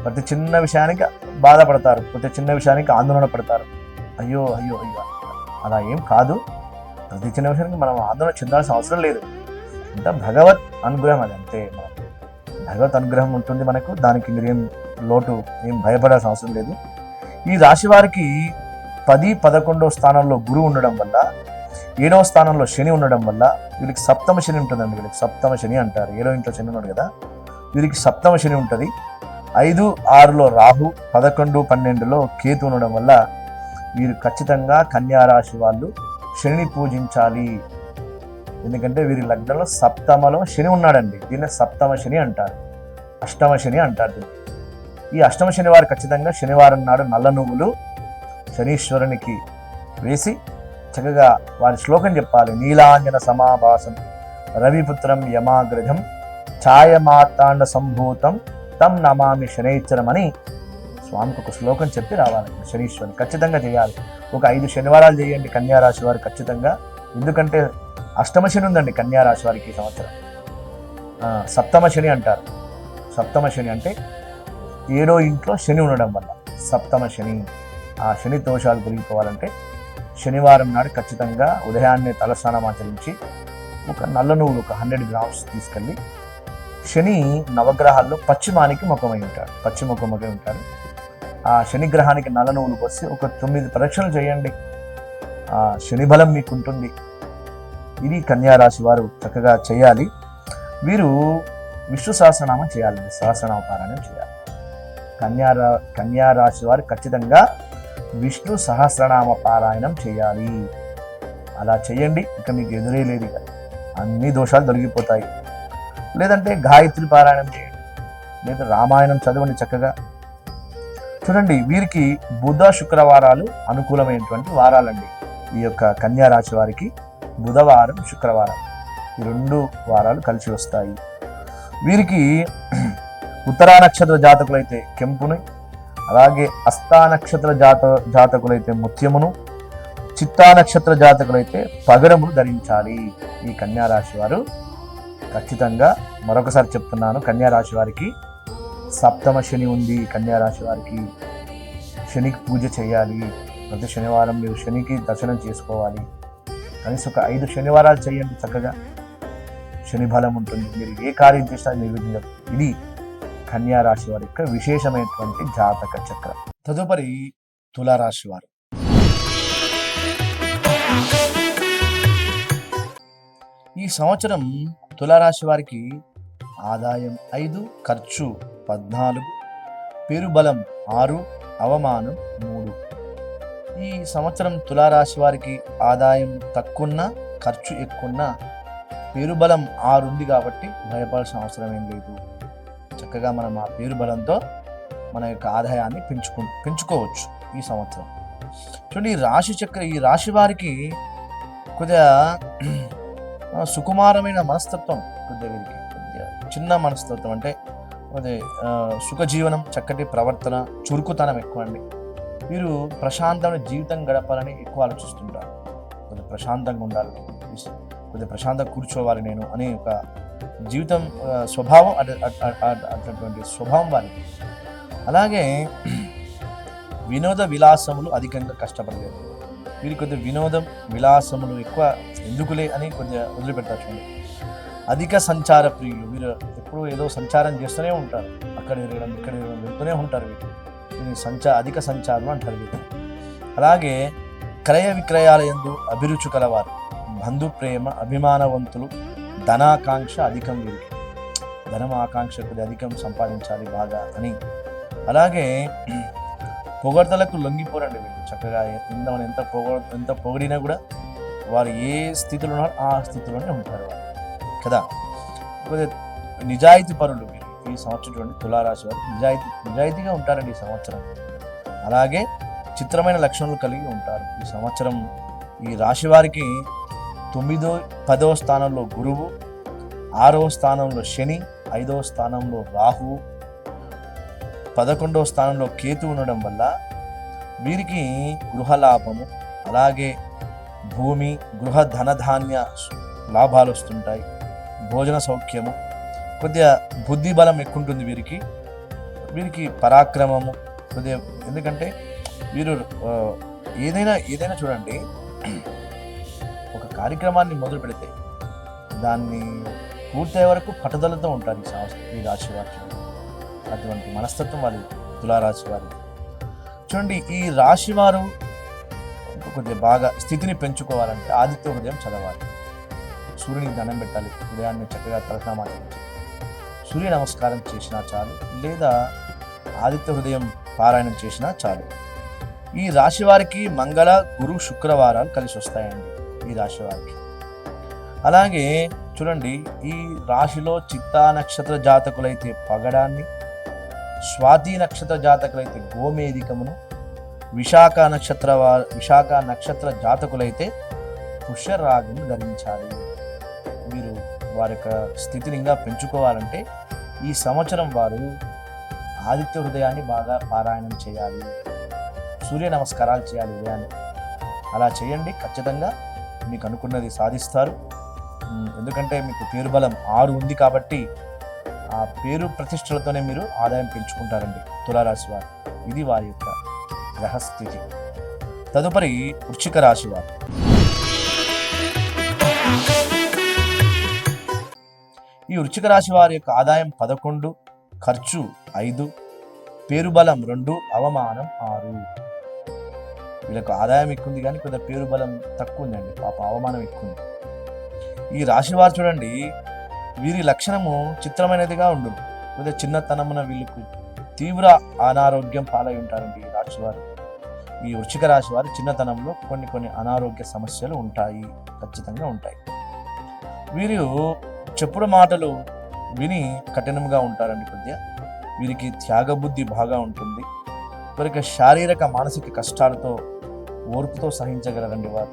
ప్రతి చిన్న విషయానికి బాధపడతారు, ప్రతి చిన్న విషయానికి ఆందోళన పడతారు. అయ్యో అయ్యో అయ్యో, అలా ఏం కాదు. ప్రతి చిన్న విషయానికి మనం ఆందోళన చెందాల్సిన అవసరం లేదు. అంటే భగవత్ అనుగ్రహం, అది అంతే. భగవత్ అనుగ్రహం ఉంటుంది మనకు, దానికి మీరేం లోటు, ఏం భయపడాల్సిన అవసరం లేదు. ఈ రాశి వారికి 10, 11వ స్థానంలో గురువు ఉండడం వల్ల 7వ స్థానంలో శని ఉండడం వల్ల వీళ్ళకి సప్తమ శని ఉంటుందండి. వీళ్ళకి సప్తమ శని అంటారు. 7వ ఇంట్లో శని ఉన్నాడు కదా, వీరికి సప్తమ శని ఉంటుంది. 5, 6లో రాహు, 11, 12లో కేతు ఉండడం వల్ల వీరు ఖచ్చితంగా కన్యారాశి వాళ్ళు శనిని పూజించాలి. ఎందుకంటే వీరి లగ్నంలో సప్తమలో శని ఉన్నాడండి. దీన్ని సప్తమ శని అంటారు, అష్టమ శని అంటారు దీన్ని. ఈ అష్టమ శని వారు ఖచ్చితంగా శనివారం నాడు నల్ల నువ్వులు శనీశ్వరునికి వేసి చక్కగా వారి శ్లోకం చెప్పాలి. నీలాంజన సమాభాసం రవిపుత్రం యమాగ్రజం ఛాయమాతాండ సంభూతం తం నమామి శనైశ్వరం అని స్వామికి ఒక శ్లోకం చెప్పి రావాలి. శనీశ్వరుని ఖచ్చితంగా చేయాలి. ఒక 5 శనివారాలు చేయండి కన్యారాశి వారు ఖచ్చితంగా. ఎందుకంటే అష్టమ శని ఉందండి కన్యారాశి వారికి ఈ సంవత్సరం. సప్తమ శని అంటారు. సప్తమ శని అంటే 7వ ఇంట్లో శని ఉండడం వల్ల సప్తమ శని. ఆ శని దోషాలు తొలగిపోవాలంటే శనివారం నాడు ఖచ్చితంగా ఉదయాన్నే తలస్నానం ఆచరించి ఒక నల్ల నువ్వులు ఒక 100 గ్రామ్స్ తీసుకెళ్ళి, శని నవగ్రహాల్లో పశ్చిమానికి ముఖమై ఉంటాడు, పశ్చిమముఖమై ఉంటాడు. ఆ శని గ్రహానికి నల్ల నువ్వులు పోసి ఒక 9 ప్రదక్షిణలు చేయండి. ఆ శని బలం మీకు ఉంటుంది. ఇది కన్యారాశి వారు చక్కగా చేయాలి. వీరు విష్ణు సహస్రనామం చేయాలి, సహస్రనామ పారాయణం చేయాలి. కన్యారాశి వారు ఖచ్చితంగా విష్ణు సహస్రనామ పారాయణం చేయాలి. అలా చేయండి, ఇక మీకు ఎదురే లేదు, ఇక అన్ని దోషాలు తొలగిపోతాయి. లేదంటే గాయత్రి పారాయణం చేయండి, లేదా రామాయణం చదవండి చక్కగా. చూడండి, వీరికి బుధ శుక్రవారాలు అనుకూలమైనటువంటి వారాలండి. ఈ యొక్క కన్యారాశి వారికి బుధవారం శుక్రవారం ఈ 2 వారాలు కలిసి వస్తాయి. వీరికి ఉత్తరా నక్షత్ర జాతకులైతే కెంపుని, అలాగే హస్తా నక్షత్ర జాతకులైతే ముత్యమును, చిత్తా నక్షత్ర జాతకులైతే పగడమును ధరించాలి. ఈ కన్యారాశి వారు ఖచ్చితంగా, మరొకసారి చెప్తున్నాను, కన్యారాశి వారికి సప్తమ శని ఉంది. కన్యారాశి వారికి శనికి పూజ చేయాలి. ప్రతి శనివారం మీరు శనికి దర్శనం చేసుకోవాలి. కనీసం ఒక 5 శనివారాలు చేయండి చక్కగా. శని బలం ఉంటుంది. మీరు ఏ కార్యం చేసినా నిర్విఘ్నంగా. ఇది కన్యారాశి వారి యొక్క విశేషమైనటువంటి జాతక చక్రం. తదుపరి తులారాశి వారు. ఈ సంవత్సరం తులారాశి వారికి ఆదాయం 5, ఖర్చు 14, పేరుబలం 6, అవమానం 3. ఈ సంవత్సరం తులారాశి వారికి ఆదాయం తక్కువ, ఖర్చు ఎక్కువ, పేరుబలం 6 ఉంది కాబట్టి భయపడాల్సిన అవసరం ఏం లేదు. చక్కగా మనం ఆ పేరుబలంతో మన యొక్క ఆదాయాన్ని పెంచుకోవచ్చు ఈ సంవత్సరం. చూడండి, ఈ రాశి వారికి కొద్దిగా సుకుమారమైన మనస్తత్వం, కొద్దిగా చిన్న మనస్తత్వం, అంటే కొద్దిగా సుఖజీవనం, చక్కటి ప్రవర్తన, చురుకుతనం ఎక్కువ అండి. వీరు ప్రశాంతమైన జీవితం గడపాలని ఎక్కువ ఆలోచిస్తుంటారు. కొద్దిగా ప్రశాంతంగా ఉండాలి, కొద్దిగా ప్రశాంతంగా కూర్చోవాలి నేను అనే ఒక జీవితం స్వభావం, అటువంటి స్వభావం వారికి. అలాగే వినోద విలాసములు అధికంగా కష్టపడలేదు. వీరి కొద్దిగా వినోదం విలాసములు ఎక్కువ ఎందుకులే అని కొద్దిగా వదిలిపెడతారు. చూడండి, అధిక సంచార ప్రియులు. వీరు ఎప్పుడూ ఏదో సంచారం చేస్తూనే ఉంటారు. అక్కడ తిరగడం ఇక్కడ తిరగడం వెళ్తూనే ఉంటారు. వీరు అధిక సంచారం అంటారు వీరు. అలాగే క్రయ విక్రయాల యందు అభిరుచి కలవారు. బంధు ప్రేమ, అభిమానవంతులు, ధనాకాంక్ష అధికం. వీరికి ధనం ఆకాంక్ష కొద్దిగా అధికం, సంపాదించాలి బాగా అని. అలాగే పొగడ్తలకు లొంగిపోరండి వీళ్ళు. చక్కగా ఎంత పొగిడినా కూడా వారు ఏ స్థితిలో ఉన్నారో ఆ స్థితిలోనే ఉంటారు వారు కదా. కొద్దిగా నిజాయితీ పరులు వీరు ఈ సంవత్సరం. చూడండి, తులారాశి వారు నిజాయితీగా ఉంటారండి ఈ సంవత్సరం. అలాగే చిత్రమైన లక్షణాలు కలిగి ఉంటారు ఈ సంవత్సరం. ఈ రాశి వారికి 9, 10వ స్థానంలో గురువు, 6వ స్థానంలో శని, 5వ స్థానంలో రాహువు, 11వ స్థానంలో కేతు ఉండడం వల్ల వీరికి గృహలాభము, అలాగే భూమి, గృహ ధనధాన్య లాభాలు వస్తుంటాయి. భోజన సౌఖ్యము, కొద్దిగా బుద్ధి బలం ఎక్కువ ఉంటుంది వీరికి పరాక్రమము కొద్దిగా. ఎందుకంటే వీరు ఏదైనా చూడండి, ఒక కార్యక్రమాన్ని మొదలు పెడితే దాన్ని పూర్తయ్యే వరకు పట్టుదలతో ఉంటారు ఈ రాశి వారు. అటువంటి మనస్తత్వం వారి తులారాశి వారి. చూడండి, ఈ రాశి వారు కొద్దిగా బాగా స్థితిని పెంచుకోవాలంటే ఆదిత్య హృదయం చదవాలి. సూర్యునికి దండం పెట్టాలి. ఉదయాన్నే చక్కగా తలస్నానం చేసి సూర్య నమస్కారం చేసినా చాలు, లేదా ఆదిత్య హృదయం పారాయణం చేసినా చాలు. ఈ రాశి వారికి మంగళ, గురు, శుక్రవారాలు కలిసి వస్తాయండి ఈ రాశి వారికి. అలాగే చూడండి, ఈ రాశిలో చిత్తా నక్షత్ర జాతకులైతే పగడాన్ని, స్వాతి నక్షత్ర జాతకులైతే గోమేధికమును, విశాఖ నక్షత్ర జాతకులైతే పుష్యరాగము ధరించాలి. మీరు వారి యొక్క స్థితిని ఇంకా పెంచుకోవాలంటే ఈ సంవత్సరం వారు ఆదిత్య హృదయాన్ని బాగా పారాయణం చేయాలి, సూర్య నమస్కారాలు చేయాలి ఉదయాన్నే. అలా చేయండి, ఖచ్చితంగా మీకు అనుకున్నది సాధిస్తారు. ఎందుకంటే మీకు పేరు బలం 6 ఉంది కాబట్టి ఆ పేరు ప్రతిష్టలతోనే మీరు ఆదాయం పెంచుకుంటారండి తులారాశి వారు. ఇది వారి యొక్క గ్రహస్థితి. తదుపరి వృశ్చిక రాశి వారు. ఈ వృశ్చిక రాశి వారి యొక్క ఆదాయం 11, ఖర్చు 5, పేరు బలం 2, అవమానం 6. వీళ్ళకు ఆదాయం ఎక్కువ ఉంది కానీ కొద్దిగా పేరు బలం తక్కువ ఉందండి, పాప అవమానం ఎక్కువ ఉంది. ఈ రాశి వారు చూడండి, వీరి లక్షణము చిత్రమైనదిగా ఉండును. కొద్దిగా చిన్నతనమున వీళ్ళకు తీవ్ర అనారోగ్యం పాలై ఉంటారండి ఈ రాశి వారు. ఈ వృశ్చిక రాశి వారు చిన్నతనంలో కొన్ని అనారోగ్య సమస్యలు ఉంటాయి, ఖచ్చితంగా ఉంటాయి. వీరు చెప్పుడు మాటలు విని కఠినంగా ఉంటారండి కొద్దిగా. వీరికి త్యాగబుద్ధి బాగా ఉంటుంది. వీరికి శారీరక మానసిక కష్టాలతో ఓర్పుతో సహించగలరండి వారు.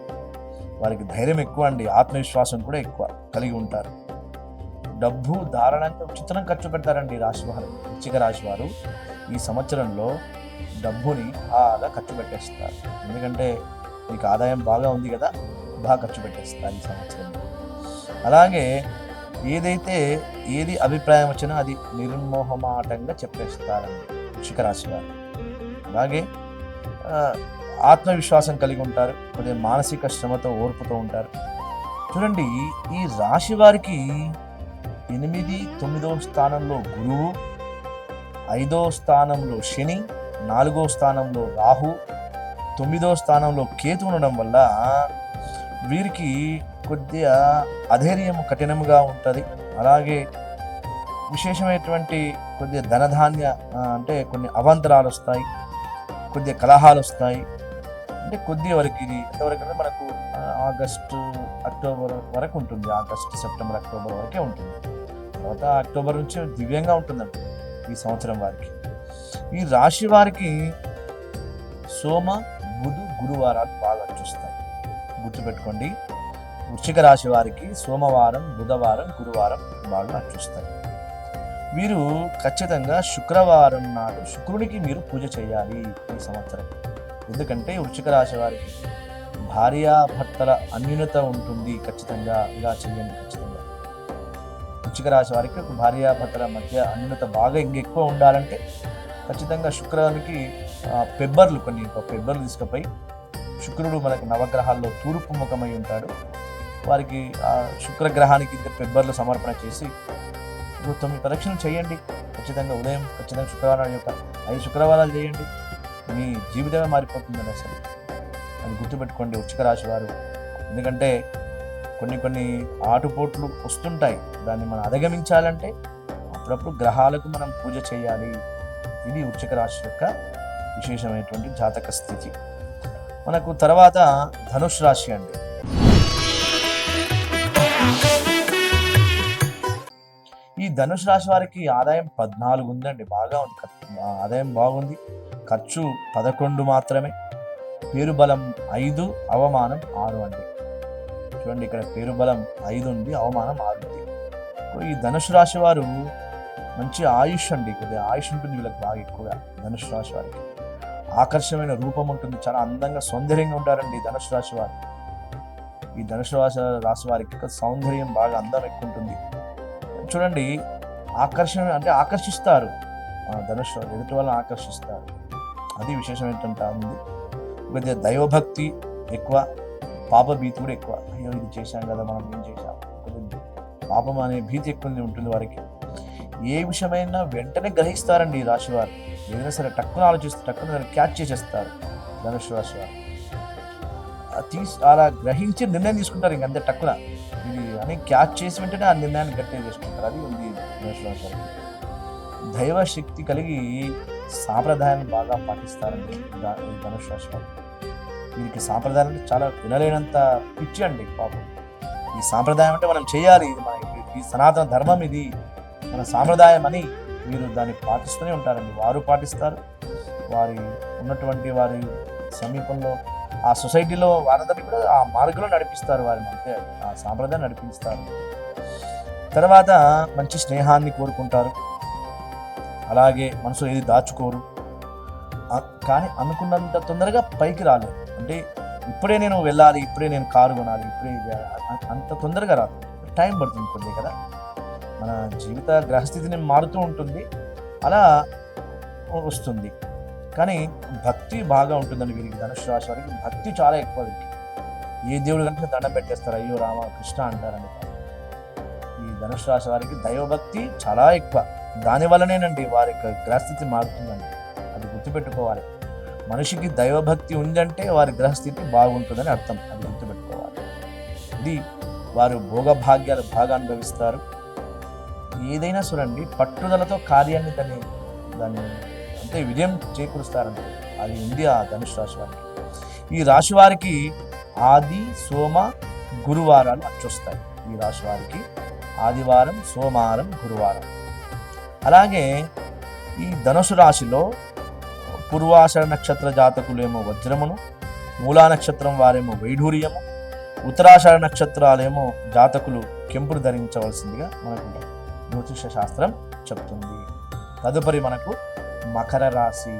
వారికి ధైర్యం ఎక్కువ అండి, ఆత్మవిశ్వాసం కూడా ఎక్కువ కలిగి ఉంటారు. డబ్బు ధారణంగా చిత్రం ఖర్చు పెడతారండి రాశి వారు. వృశ్చిక రాశి వారు ఈ సంవత్సరంలో డబ్బుని బాగా ఖర్చు పెట్టేస్తారు. ఎందుకంటే మీకు ఆదాయం బాగా ఉంది కదా, బాగా ఖర్చు పెట్టేస్తారు ఈ సంవత్సరంలో. అలాగే ఏది అభిప్రాయం వచ్చినా అది నిర్మోహమాటంగా చెప్పేస్తారండి వృశ్చిక రాశి వారు. అలాగే ఆత్మవిశ్వాసం కలిగి ఉంటారు, కొద్దిగా మానసిక శ్రమతో ఓర్పుతో ఉంటారు. చూడండి, ఈ రాశి వారికి 8, 9వ స్థానంలో గురువు, 5వ స్థానంలో శని, 4వ స్థానంలో రాహు, 9వ స్థానంలో కేతు ఉండడం వల్ల వీరికి కొద్దిగా అధైర్యం కఠినంగా ఉంటుంది. అలాగే విశేషమైనటువంటి కొద్దిగా ధనధాన్య అంటే కొన్ని అవాంతరాలు వస్తాయి, కొద్దిగా కలహాలు వస్తాయి. అంటే కొద్దిగా వరకు ఇది ఎంతవరకు అంటే మనకు ఆగస్టు, అక్టోబర్ వరకు ఉంటుంది. ఆగస్టు, సెప్టెంబర్, అక్టోబర్ వరకే ఉంటుంది. తర్వాత అక్టోబర్ నుంచి దివ్యంగా ఉంటుందండి ఈ సంవత్సరం వారికి. ఈ రాశి వారికి సోమ, బుధ, గురువారాలు బాగా చూస్తాయి. గుర్తుపెట్టుకోండి, వృశ్చిక రాశి వారికి సోమవారం, బుధవారం, గురువారం బాగా చూస్తాయి. వీరు ఖచ్చితంగా శుక్రవారం నాడు శుక్రునికి మీరు పూజ చేయాలి ఈ సంవత్సరం. ఎందుకంటే వృశ్చిక రాశి వారికి భార్యాభర్తల అన్యూనత ఉంటుంది. ఖచ్చితంగా ఇలా చేయండి. ఖచ్చితంగా వృశ్చిక రాశి వారికి భార్యాభర్తల మధ్య అన్యూనత బాగా ఇంకెక్కువ ఉండాలంటే ఖచ్చితంగా శుక్రానికి కొన్ని పెబ్బర్లు తీసుకుపోయి, శుక్రుడు మనకు నవగ్రహాల్లో తూర్పు ముఖమై ఉంటాడు. వారికి ఆ శుక్రగ్రహానికి పెబ్బర్లు సమర్పణ చేసి 9 ప్రదక్షిణలు చేయండి. ఖచ్చితంగా ఉదయం ఖచ్చితంగా శుక్రవారం యొక్క 5 శుక్రవారాలు చేయండి. మీ జీవితమే మారిపోతుందని అసలు అది గుర్తుపెట్టుకోండి వృశ్చిక రాశి వారు. ఎందుకంటే కొన్ని ఆటుపోట్లు వస్తుంటాయి, దాన్ని మనం అధిగమించాలంటే అప్పుడప్పుడు గ్రహాలకు మనం పూజ చేయాలి. ఇది వృశ్చిక రాశి యొక్క విశేషమైనటువంటి జాతక స్థితి. మనకు తర్వాత ధనుష్ రాశి అండి. ఈ ధనుష్ రాశి వారికి ఆదాయం 14 ఉందండి, బాగా ఉంది, ఆదాయం బాగుంది. ఖర్చు 11 మాత్రమే. పేరు బలం 5, అవమానం 6 అండి. చూడండి, ఇక్కడ పేరు బలం 5 ఉంది, అవమానం 6 ఉంది. ఈ ధనుష్ రాశి వారు మంచి ఆయుష్ అండి, కొద్దిగా ఆయుష్ ఉంటుంది వీళ్ళకి బాగా ఎక్కువగా. ధనుష్ రాశి వారికి ఆకర్షమైన రూపం ఉంటుంది, చాలా అందంగా సౌందర్యంగా ఉంటారండి ధనుష్ రాశి వారు. ఈ ధనుష్ రాశి వారికి సౌందర్యం బాగా అందం ఎక్కువ ఉంటుంది. చూడండి, ఆకర్షిస్తారు ధనుష్ ఎదుటి వాళ్ళని ఆకర్షిస్తారు. అది విశేషమైనటువంటి ఉంది. కొద్దిగా దైవభక్తి ఎక్కువ, పాపభీతి కూడా ఎక్కువ. అయ్యో ఇది చేశాం కదా, మనం ఏం చేశాం, పాపం అనే భీతి ఎక్కువ ఉంటుంది వారికి. ఏ విషయమైనా వెంటనే గ్రహిస్తారండి ఈ రాశి వారు. ఏదైనా సరే టక్కున ఆలోచిస్తారు, టక్కున క్యాచ్ చేసేస్తారు ధనుష్ రాశి వారు. అలా గ్రహించి నిర్ణయం తీసుకుంటారు. ఇంక అంతే టక్కున ఇది అని క్యాచ్ చేసి వెంటనే ఆ నిర్ణయాన్ని గట్టిగా చేసుకుంటారు. అది ఉంది ధనుసు రాశి వారికి. దైవశక్తి కలిగి సాంప్రదాయాన్ని బాగా పాటిస్తారండి ఈ ధనుసు రాశి వారు. వీరికి సాంప్రదాయం అంటే చాలా వినలేనంత పిచ్చి అండి పాపం. ఈ సాంప్రదాయం అంటే మనం చేయాలి, ఇది మన ఈ సనాతన ధర్మం, ఇది మన సాంప్రదాయం అని వీరు దాన్ని పాటిస్తూనే ఉంటారండి. వారు పాటిస్తారు, వారి ఉన్నటువంటి వారి సమీపంలో ఆ సొసైటీలో వారందరినీ కూడా ఆ మార్గంలో నడిపిస్తారు, వారిని అంతే ఆ సాంప్రదాయం నడిపిస్తారు. తర్వాత మంచి స్నేహాన్ని కోరుకుంటారు, అలాగే మనసులో ఏది దాచుకోరు. కానీ అనుకున్నంత తొందరగా పైకి రాలేదు. అంటే ఇప్పుడే నేను వెళ్ళాలి, ఇప్పుడే నేను కారు కొనాలి, ఇప్పుడే అంత తొందరగా రాదు, టైం పడుతుంది కొద్దిగా కదా. మన జీవిత గ్రహస్థితిని మారుతూ ఉంటుంది, అలా వస్తుంది. కానీ భక్తి బాగా ఉంటుందండి వీరికి. ధనుసు రాశి వారికి భక్తి చాలా ఎక్కువ. వీరికి ఏ దేవుడు కంటే దండం పెట్టేస్తారు, అయ్యో రామ కృష్ణ అంటారని. ఈ ధనుసు రాశి వారికి దైవభక్తి చాలా ఎక్కువ. దానివల్లనేనండి వారి యొక్క గ్రహస్థితి మారుతుందండి, అది గుర్తుపెట్టుకోవాలి. మనిషికి దైవభక్తి ఉందంటే వారి గ్రహస్థితి బాగుంటుందని అర్థం, అది గుర్తుపెట్టుకోవాలి. ఇది వారు భోగభాగ్యాలు బాగా అనుభవిస్తారు. ఏదైనా చూడండి పట్టుదలతో కార్యాన్ని దాన్ని అంటే విజయం చేకూరుస్తారంటే అది ఉంది ఆ ధనుసు రాశి వారికి. ఈ రాశి వారికి ఆది సోమ గురువారాలు అచ్చొస్తాయి. ఈ రాశి వారికి ఆదివారం, సోమవారం, గురువారం. అలాగే ఈ ధనుసు రాశిలో పూర్వాషాఢ నక్షత్ర జాతకులేమో వజ్రమును, మూలా నక్షత్రం వారేమో వైఢూర్యము, ఉత్తరాషాఢ నక్షత్రాలేమో జాతకులు కెంపును ధరించవలసిందిగా మనకు జ్యోతిష శాస్త్రం చెప్తుంది. తదుపరి మనకు మకర రాశి.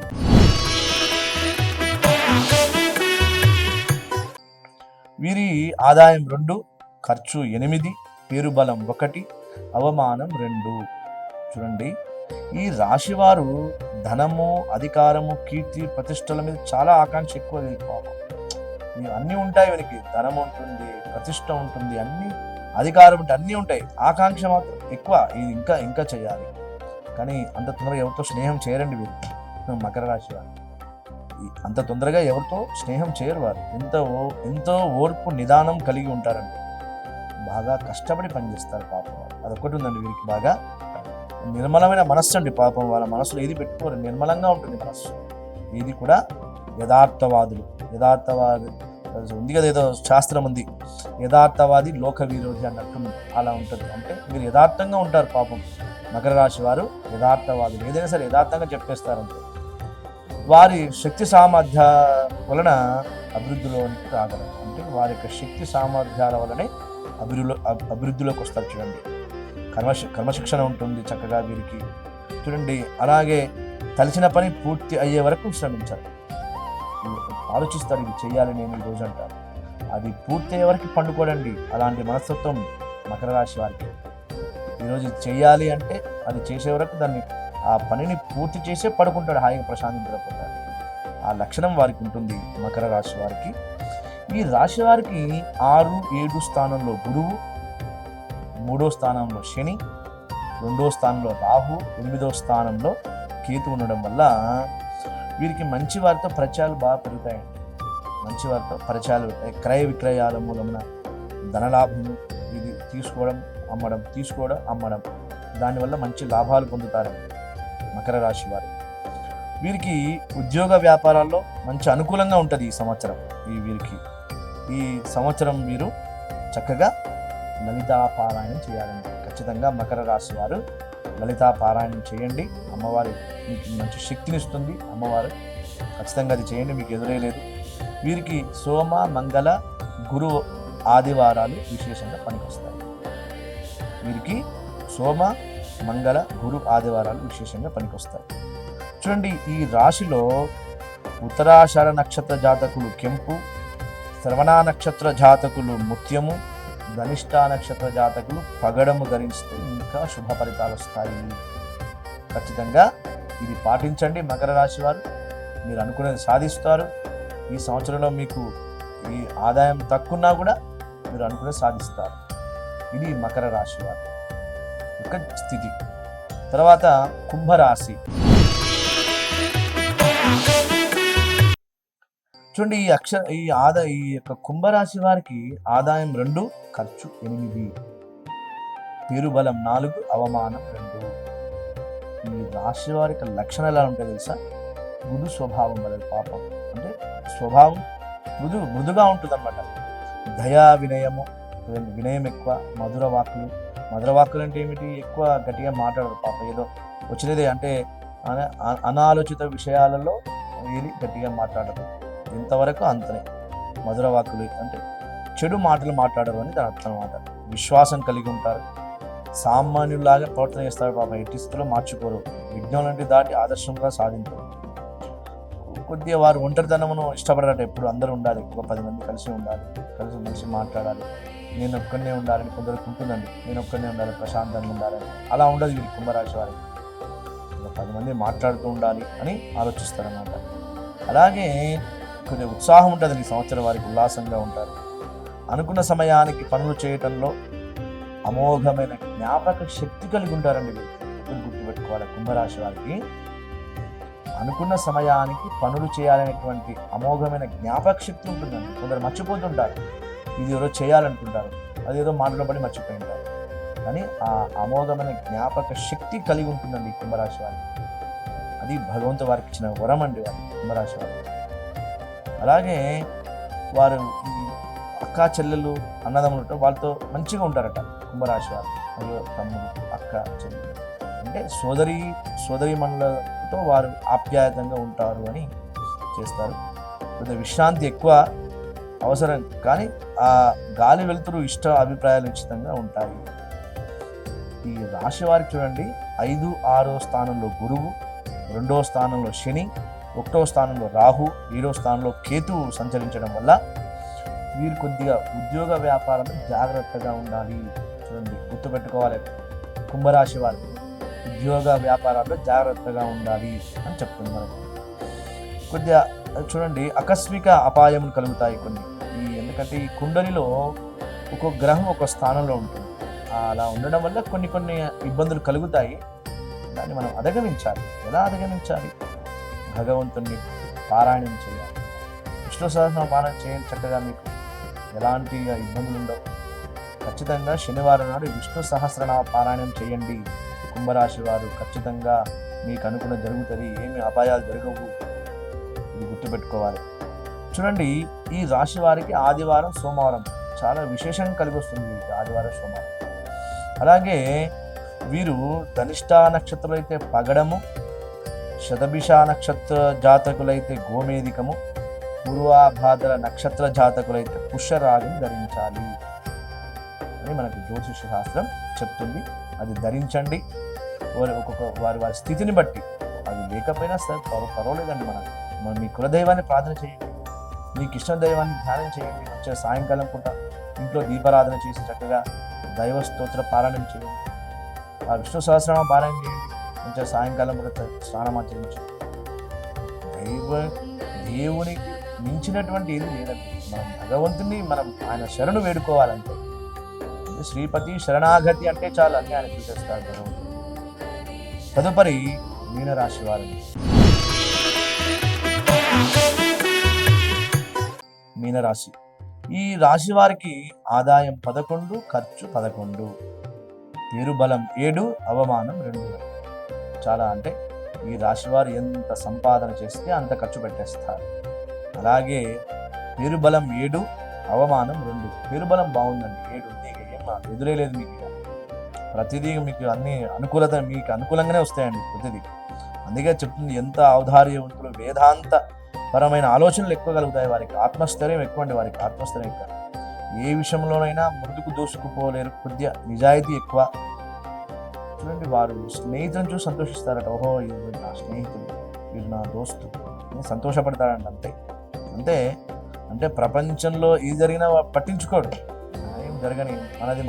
వీరి ఆదాయం 2, ఖర్చు 8, పేరుబలం 1, అవమానం 2. చూడండి, ఈ రాశి వారు ధనము, అధికారము, కీర్తి, ప్రతిష్టల మీద చాలా ఆకాంక్ష ఎక్కువ. పాపం అన్నీ ఉంటాయి వీరికి, ధనం ఉంటుంది, ప్రతిష్ట ఉంటుంది, అన్ని అధికారం ఉంటే అన్నీ ఉంటాయి, ఆకాంక్ష మాత్రం ఎక్కువ. ఇది ఇంకా ఇంకా చేయాలి. కానీ అంత తొందరగా ఎవరితో స్నేహం చేయరండి వీరు. మకర రాశి వారు అంత తొందరగా ఎవరితో స్నేహం చేయరు. వారు ఎంతో ఓర్పు, నిదానం కలిగి ఉంటారండి. బాగా కష్టపడి పనిచేస్తారు పాపం. అదొక్కటి ఉందండి వీరికి. బాగా నిర్మలమైన మనస్సు అండి పాపం. వాళ్ళ మనసులో ఏది పెట్టుకోరు, నిర్మలంగా ఉంటుంది మనస్సు. ఇది కూడా యథార్థవాదులు. ఉంది కదా, ఏదో శాస్త్రం ఉంది, యథార్థవాది లోక విరోధి అన్నట్టు అలా ఉంటుంది. అంటే మీరు యథార్థంగా ఉంటారు పాపం. మకర రాశి వారు యథార్థవాదులు, ఏదైనా సరే యథార్థంగా చెప్పేస్తారంటే. వారి శక్తి సామర్థ్యాల వలన అభివృద్ధిలోనికి రాగలరు. అంటే వారి యొక్క శక్తి సామర్థ్యాల వలనే అభివృద్ధిలోకి వస్తారు. చూడండి, క్రమశిక్షణ ఉంటుంది చక్కగా వీరికి. చూడండి, అలాగే తలిచిన పని పూర్తి అయ్యే వరకు శ్రమించారు. ఆలోచిస్తారు, ఇది చేయాలి నేను ఈరోజు అంటారు. అది పూర్తి అయ్యే వరకు పండుకోడండి. అలాంటి మనస్తత్వం మకర రాశి వారికి. ఈరోజు చేయాలి అంటే అది చేసే వరకు ఆ పనిని పూర్తి చేసే పడుకుంటాడు, హాయిగా ప్రశాంతించకపోతాడు. ఆ లక్షణం వారికి ఉంటుంది మకర రాశి వారికి. ఈ రాశి వారికి 6, 7 స్థానంలో గురువు, 3వ స్థానంలో శని, 2వ స్థానంలో రాహు, 8వ స్థానంలో కేతు ఉండడం వల్ల వీరికి మంచి వారితో పరిచయాలు బాగా పెరుగుతాయండి. మంచి వారితో పరిచయాలు, క్రయ విక్రయాల మూలమున ధనలాభము, ఇది తీసుకోవడం అమ్మడం, దానివల్ల మంచి లాభాలు పొందుతారండి మకర రాశి వారు. వీరికి ఉద్యోగ వ్యాపారాల్లో మంచి అనుకూలంగా ఉంటుంది ఈ సంవత్సరం. వీరికి ఈ సంవత్సరం వీరు చక్కగా లలితా పారాయణం చేయాలండి. ఖచ్చితంగా మకర రాశి వారు లలితా పారాయణం చేయండి. అమ్మవారి మీకు మంచి శక్తినిస్తుంది అమ్మవారు. ఖచ్చితంగా అది చేయండి, మీకు ఎదురే లేదు. వీరికి సోమ, మంగళ, గురు, ఆదివారాలు విశేషంగా పనికొస్తాయి. వీరికి సోమ, మంగళ, గురు, ఆదివారాలు విశేషంగా పనికొస్తాయి. చూడండి, ఈ రాశిలో ఉత్తరాషాఢ నక్షత్ర జాతకులు కెంపు, శ్రవణ నక్షత్ర జాతకులు ముత్యము, ధనిష్ట నక్షత్ర జాతకులు పగడము ధరిస్తే ఇంకా శుభ ఫలితాలు వస్తాయి. ఖచ్చితంగా ఇది పాటించండి మకర రాశి వారు. మీరు అనుకునేది సాధిస్తారు. ఈ సంవత్సరంలో మీకు ఈ ఆదాయం తక్కువన్నా కూడా మీరు అనుకునేది సాధిస్తారు. ఇది మకర రాశి వారి యొక్క స్థితి. తర్వాత కుంభరాశి. చూడండి, ఈ యొక్క కుంభరాశి వారికి ఆదాయం 2, ఖర్చు 8, పేరుబలం 4, అవమానం 2. ఈ రాశి వారి యొక్క లక్షణాలు ఎలా ఉంటాయి తెలుసా? మృదు స్వభావం వల్ల, పాపం అంటే స్వభావం మృదుగా ఉంటుంది అనమాట. దయా వినయము, వినయం ఎక్కువ. మధుర వాక్కులు అంటే ఏమిటి? ఎక్కువ గట్టిగా మాట్లాడరు పాపం, ఏదో వచ్చినదే అంటే అనాలోచిత విషయాలలో ఏది గట్టిగా మాట్లాడరు, ఇంతవరకు అంతనే. మధుర వాక్కులు అంటే చెడు మాటలు మాట్లాడరు అని దాని అర్థం అన్నమాట. విశ్వాసం కలిగి ఉంటారు, సామాన్యులాగా ప్రవర్తన చేస్తారు పాపం, ఎట్టి స్థితిలో మార్చుకోరు. విజ్ఞానాన్ని దాటి ఆదర్శంగా సాధించరు. కొద్దిగా వారు ఒంటరితనమును ఇష్టపడరట. ఎప్పుడు అందరూ ఉండాలి, ఎక్కువ 10 మంది కలిసి ఉండాలి, కలిసి మంచి మాట్లాడాలి. నేను ఒక్కనే ఉండాలని కొందరికి ఉంటుందండి, నేను ఒక్కనే ఉండాలి, ప్రశాంతంగా ఉండాలని. అలా ఉండదు వీరి కుంభరాశి వారికి. 10 మంది మాట్లాడుతూ ఉండాలి అని ఆలోచిస్తారన్నమాట. అలాగే కొద్దిగా ఉత్సాహం ఉంటుంది ఈ సంవత్సరం వారికి, ఉల్లాసంగా ఉంటారు. అనుకున్న సమయానికి పనులు చేయటంలో అమోఘమైన జ్ఞాపక శక్తి కలిగి ఉంటారండి. వీరు గుర్తుపెట్టుకోవాలి, కుంభరాశి వారికి అనుకున్న సమయానికి పనులు చేయాలనేటువంటి అమోఘమైన జ్ఞాపక శక్తి ఉంటుందండి. కొందరు మర్చిపోతుంటారు, ఇది ఎవరో చేయాలనుకుంటారు, అదేదో మాట్లాడబడి మర్చిపోయి ఉంటారు. కానీ ఆ అమోఘమైన జ్ఞాపక శక్తి కలిగి ఉంటుందండి కుంభరాశి వారికి. అది భగవంతు వారికి ఇచ్చిన వరం అండి వారి కుంభరాశి వారికి. అలాగే వారు ఈ అక్క చెల్లెలు అన్నదమ్ములు వాళ్ళతో మంచిగా ఉంటారట కుంభరాశి వారు. అయ్యో తమ్ముడు, అక్క, చెల్లెలు అంటే సోదరి మనులతో వారు ఆప్యాయతంగా ఉంటారు అని చేస్తారు. కొద్దిగా విశ్రాంతి ఎక్కువ అవసరం, కానీ ఆ గాలి వెలుతురు ఇష్ట అభిప్రాయాలు ఉచితంగా ఉంటాయి. ఈ రాశి వారికి చూడండి, 5, 6వ స్థానంలో గురువు, 2వ స్థానంలో శని, 1వ స్థానంలో రాహు, 7వ స్థానంలో కేతువు సంచరించడం వల్ల వీరు కొద్దిగా ఉద్యోగ వ్యాపారంలో జాగ్రత్తగా ఉండాలి. చూడండి, గుర్తుపెట్టుకోవాలి, కుంభరాశి వారు ఉద్యోగ వ్యాపారాల్లో జాగ్రత్తగా ఉండాలి అని చెప్తుంది మనకు. కొద్దిగా చూడండి, ఆకస్మిక అపాయములు కలుగుతాయి కొన్ని. ఎందుకంటే ఈ కుండలిలో ఒక్కొక్క గ్రహం ఒక స్థానంలో ఉంటుంది. అలా ఉండడం వల్ల కొన్ని ఇబ్బందులు కలుగుతాయి. దాన్ని మనం అధిగమించాలి. ఎలా అధిగమించాలి? భగవంతుని పారాయణం చేయాలి. విష్ణు సహస్రనామ పారాయణం చేయండి, చక్కగా మీకు ఎలాంటి ఇబ్బందులు ఉండవు. ఖచ్చితంగా శనివారం నాడు విష్ణు సహస్రనామ పారాయణం చేయండి. కుంభరాశి వారు ఖచ్చితంగా మీకు అనుకున్న జరుగుతుంది, ఏమి అపాయాలు జరగవు. ఇది గుర్తుపెట్టుకోవాలి. చూడండి, ఈ రాశి వారికి ఆదివారం, సోమవారం చాలా విశేషంగా కలిగి వస్తుంది. వీరికి ఆదివారం, సోమవారం. అలాగే వీరు ధనిష్ట నక్షత్రులైతే పగడము, శతభిష నక్షత్ర జాతకులైతే గోమేధికము, పూర్వాభాద్ర నక్షత్ర జాతకులైతే పుష్యరాగం ధరించాలి అని మనకు జ్యోతిష శాస్త్రం చెప్తుంది. అది ధరించండి. వారి స్థితిని బట్టి, అది లేకపోయినా సరే పర్వాలేదండి. మనం మీ కులదైవాన్ని ప్రార్థన చేయండి, మీకు ఇష్టం దైవాన్ని ధ్యానం చేయండి. వచ్చే సాయంకాలం పూట ఇంట్లో దీపారాధన చేసి చక్కగా దైవ స్తోత్ర పారాయణం చేయండి. ఆ విష్ణు సహస్రనామ పారాయణం చేయండి. మంచిగా సాయంకాలం పూట స్నానమాచరించండి. దేవునికి మించినటువంటి ఏది లేదండి. మనం భగవంతుని ఆయన శరణు వేడుకోవాలంటే, శ్రీపతి శరణాగతి అంటే చాలు అన్నీ ఆయన చూసేస్తాడు భగవంతుడు. తదుపరి మీనరాశి వారిని. మీనరాశి, ఈ రాశి వారికి ఆదాయం 11, ఖర్చు 11, పేరుబలం 7, అవమానం 2. చాలా అంటే ఈ రాశి వారు ఎంత సంపాదన చేస్తే అంత ఖర్చు పెట్టేస్తారు. అలాగే పేరుబలం 7, అవమానం 2. పేరుబలం బాగుందండి, 7 ఉంది, ఏం ఎదురే లేదు మీకు. ప్రతిదీ మీకు అన్ని అనుకూలత, మీకు అనుకూలంగానే వస్తాయండి ప్రతిదీ. అందుకే చెప్తుంది, ఎంత ఔదార్యవంతులు, వేదాంత పరమైన ఆలోచనలు ఎక్కువ కలుగుతాయి వారికి. ఆత్మస్థైర్యం ఎక్కువ అండి వారికి, ఆత్మస్థైర్యం ఎక్కువ. ఏ విషయంలోనైనా ముందుకు దూసుకుపోలేరు. కొద్దిగా నిజాయితీ ఎక్కువ. చూడండి, వారు స్నేహితులను చూసి సంతోషిస్తారట. ఓహో, ఇది నా స్నేహితుడు, వీరు నా దోస్తు, సంతోషపడతాడంట. అంటే ప్రపంచంలో ఏది జరిగినా పట్టించుకోడు, ఏం జరగని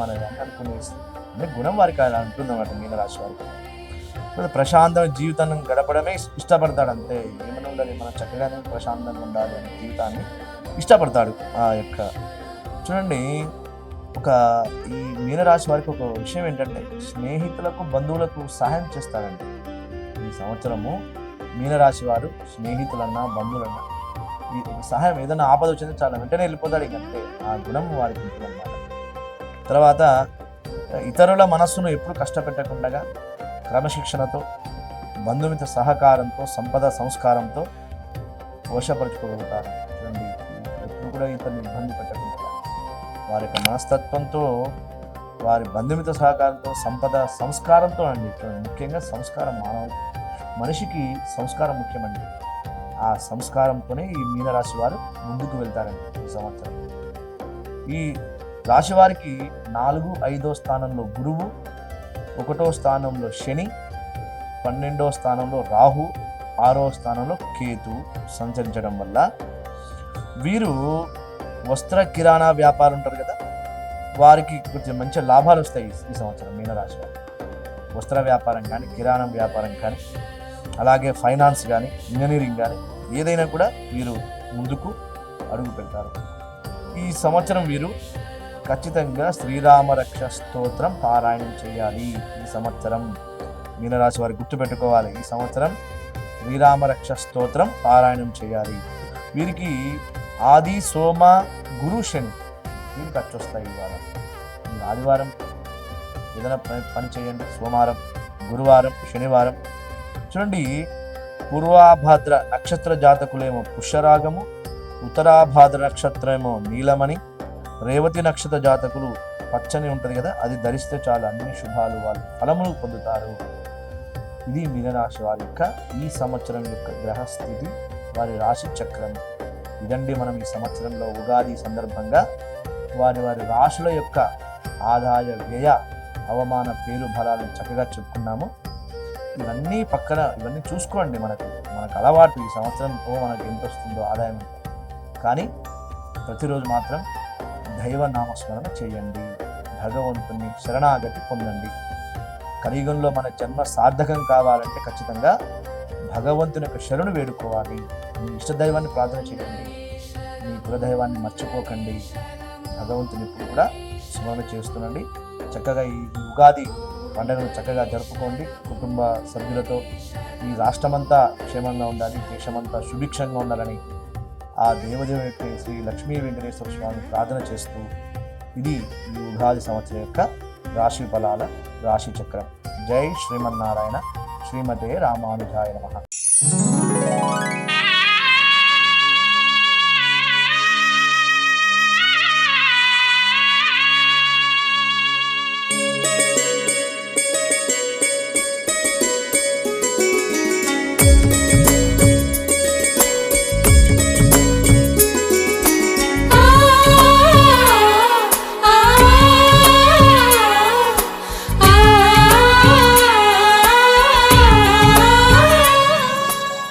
మనది అంటే అనుకునే అంటే గుణం వారికి అలా ఉంటుందన్నమాట మీనరాశి వారికి. ప్రశాంతమైన జీవితాన్ని గడపడమే ఇష్టపడతాడు. అంతే, ఏమైనా ఉండాలి, మనం చక్కగానే ప్రశాంతంగా ఉండాలి అనే జీవితాన్ని ఇష్టపడతాడు. చూడండి, ఈ మీనరాశి వారికి ఒక విషయం ఏంటంటే, స్నేహితులకు, బంధువులకు సహాయం చేస్తారండి. ఈ సంవత్సరము మీనరాశి వారు స్నేహితులన్నా, బంధువులన్నా ఈ సహాయం ఏదైనా ఆపద వచ్చింది చాలా వెంటనే వెళ్ళిపోతాడు, ఇంకంతే. ఆ గుణం వారికి ఉంటుంది అన్నమాట. తర్వాత ఇతరుల మనస్సును ఎప్పుడు కష్టపెట్టకుండా క్రమశిక్షణతో, బంధుమిత్ర సహకారంతో, సంపద సంస్కారంతో వశపరుచుకోగలుగుతారు. చూడండి, ఎప్పుడు కూడా ఇతరుని ఇబ్బంది పెట్టకుండా వారి యొక్క మనస్తత్వంతో, వారి బంధుమిత్ర సహకారంతో, సంపద సంస్కారంతో అండి. ముఖ్యంగా సంస్కారం, మనిషికి సంస్కారం ముఖ్యమండి. ఆ సంస్కారంతోనే ఈ మీనరాశి వారు ముందుకు వెళ్తారండి ఈ సంవత్సరం. ఈ రాశి వారికి 4, 5వ స్థానంలో గురువు, 1వ స్థానంలో శని, 12వ స్థానంలో రాహు, 6వ స్థానంలో కేతు సంచరించడం వల్ల వీరు వస్త్ర కిరాణా వ్యాపారం ఉంటారు కదా, వారికి కొంచెం మంచి లాభాలు వస్తాయి ఈ సంవత్సరం మీనరాశి వారు. వస్త్ర వ్యాపారం కానీ, కిరాణం వ్యాపారం కానీ, అలాగే ఫైనాన్స్ కానీ, ఇంజనీరింగ్ కానీ, ఏదైనా కూడా వీరు ముందుకు అడుగు పెడతారు. ఈ సంవత్సరం వీరు ఖచ్చితంగా శ్రీరామ రక్ష స్తోత్రం పారాయణం చేయాలి. ఈ సంవత్సరం మీనరాశి వారు గుర్తుపెట్టుకోవాలి, ఈ సంవత్సరం శ్రీరామ రక్ష స్తోత్రం పారాయణం చేయాలి. వీరికి ఆది, సోమ, గురు, శని వీరికి ఖర్చు వస్తాయి. ఇవాళ ఆదివారం ఏదైనా పని చేయండి, సోమవారం, గురువారం, శనివారం. చూడండి, పూర్వాభాద్ర నక్షత్ర జాతకులేమో పుష్యరాగము, ఉత్తరాభాద్ర నక్షత్రమేమో నీలమణి, రేవతి నక్షత్ర జాతకులు పచ్చని ఉంటుంది కదా, అది ధరిస్తే చాలు అన్ని శుభాలు, వాళ్ళు ఫలములు పొందుతారు. ఇది మీనరాశి వారి యొక్క ఈ సంవత్సరం యొక్క గ్రహస్థితి, వారి రాశి చక్రం. ఇదండి మనం ఈ సంవత్సరంలో ఉగాది సందర్భంగా వారి రాశుల యొక్క ఆదాయ వ్యయ అవమాన పేరు బలాలను చక్కగా చెప్పుకున్నాము. ఇవన్నీ పక్కన ఇవన్నీ చూసుకోండి. మనకు అలవాటు ఈ సంవత్సరం మనకు ఎంత వస్తుందో ఆదాయం, కానీ ప్రతిరోజు మాత్రం దైవ నామస్మరణ చేయండి, భగవంతుని శరణాగతి పొందండి. కలియుగంలో మన జన్మ సార్థకం కావాలంటే ఖచ్చితంగా భగవంతుని యొక్క శరణు వేడుకోవాలి. మీ ఇష్టదైవాన్ని ప్రార్థన చేయండి, మీ కులదైవాన్ని మర్చిపోకండి. భగవంతుని ఇప్పుడు కూడా స్మరణ చేస్తుండండి. చక్కగా ఈ ఉగాది పండుగను చక్కగా జరుపుకోండి కుటుంబ సభ్యులతో. ఈ రాష్ట్రమంతా క్షేమంగా ఉండాలి, దేశమంతా సుభిక్షంగా ఉండాలని ఆ దేవదేవుని శ్రీ లక్ష్మీ వెంకటేశ్వర స్వామి ప్రార్థన చేస్తూ, ఇది ఈ ఉగాది సంవత్సరం యొక్క రాశి ఫలాల రాశి చక్రం. జై శ్రీమన్నారాయణ. శ్రీమతే రామానుజాయ నమః.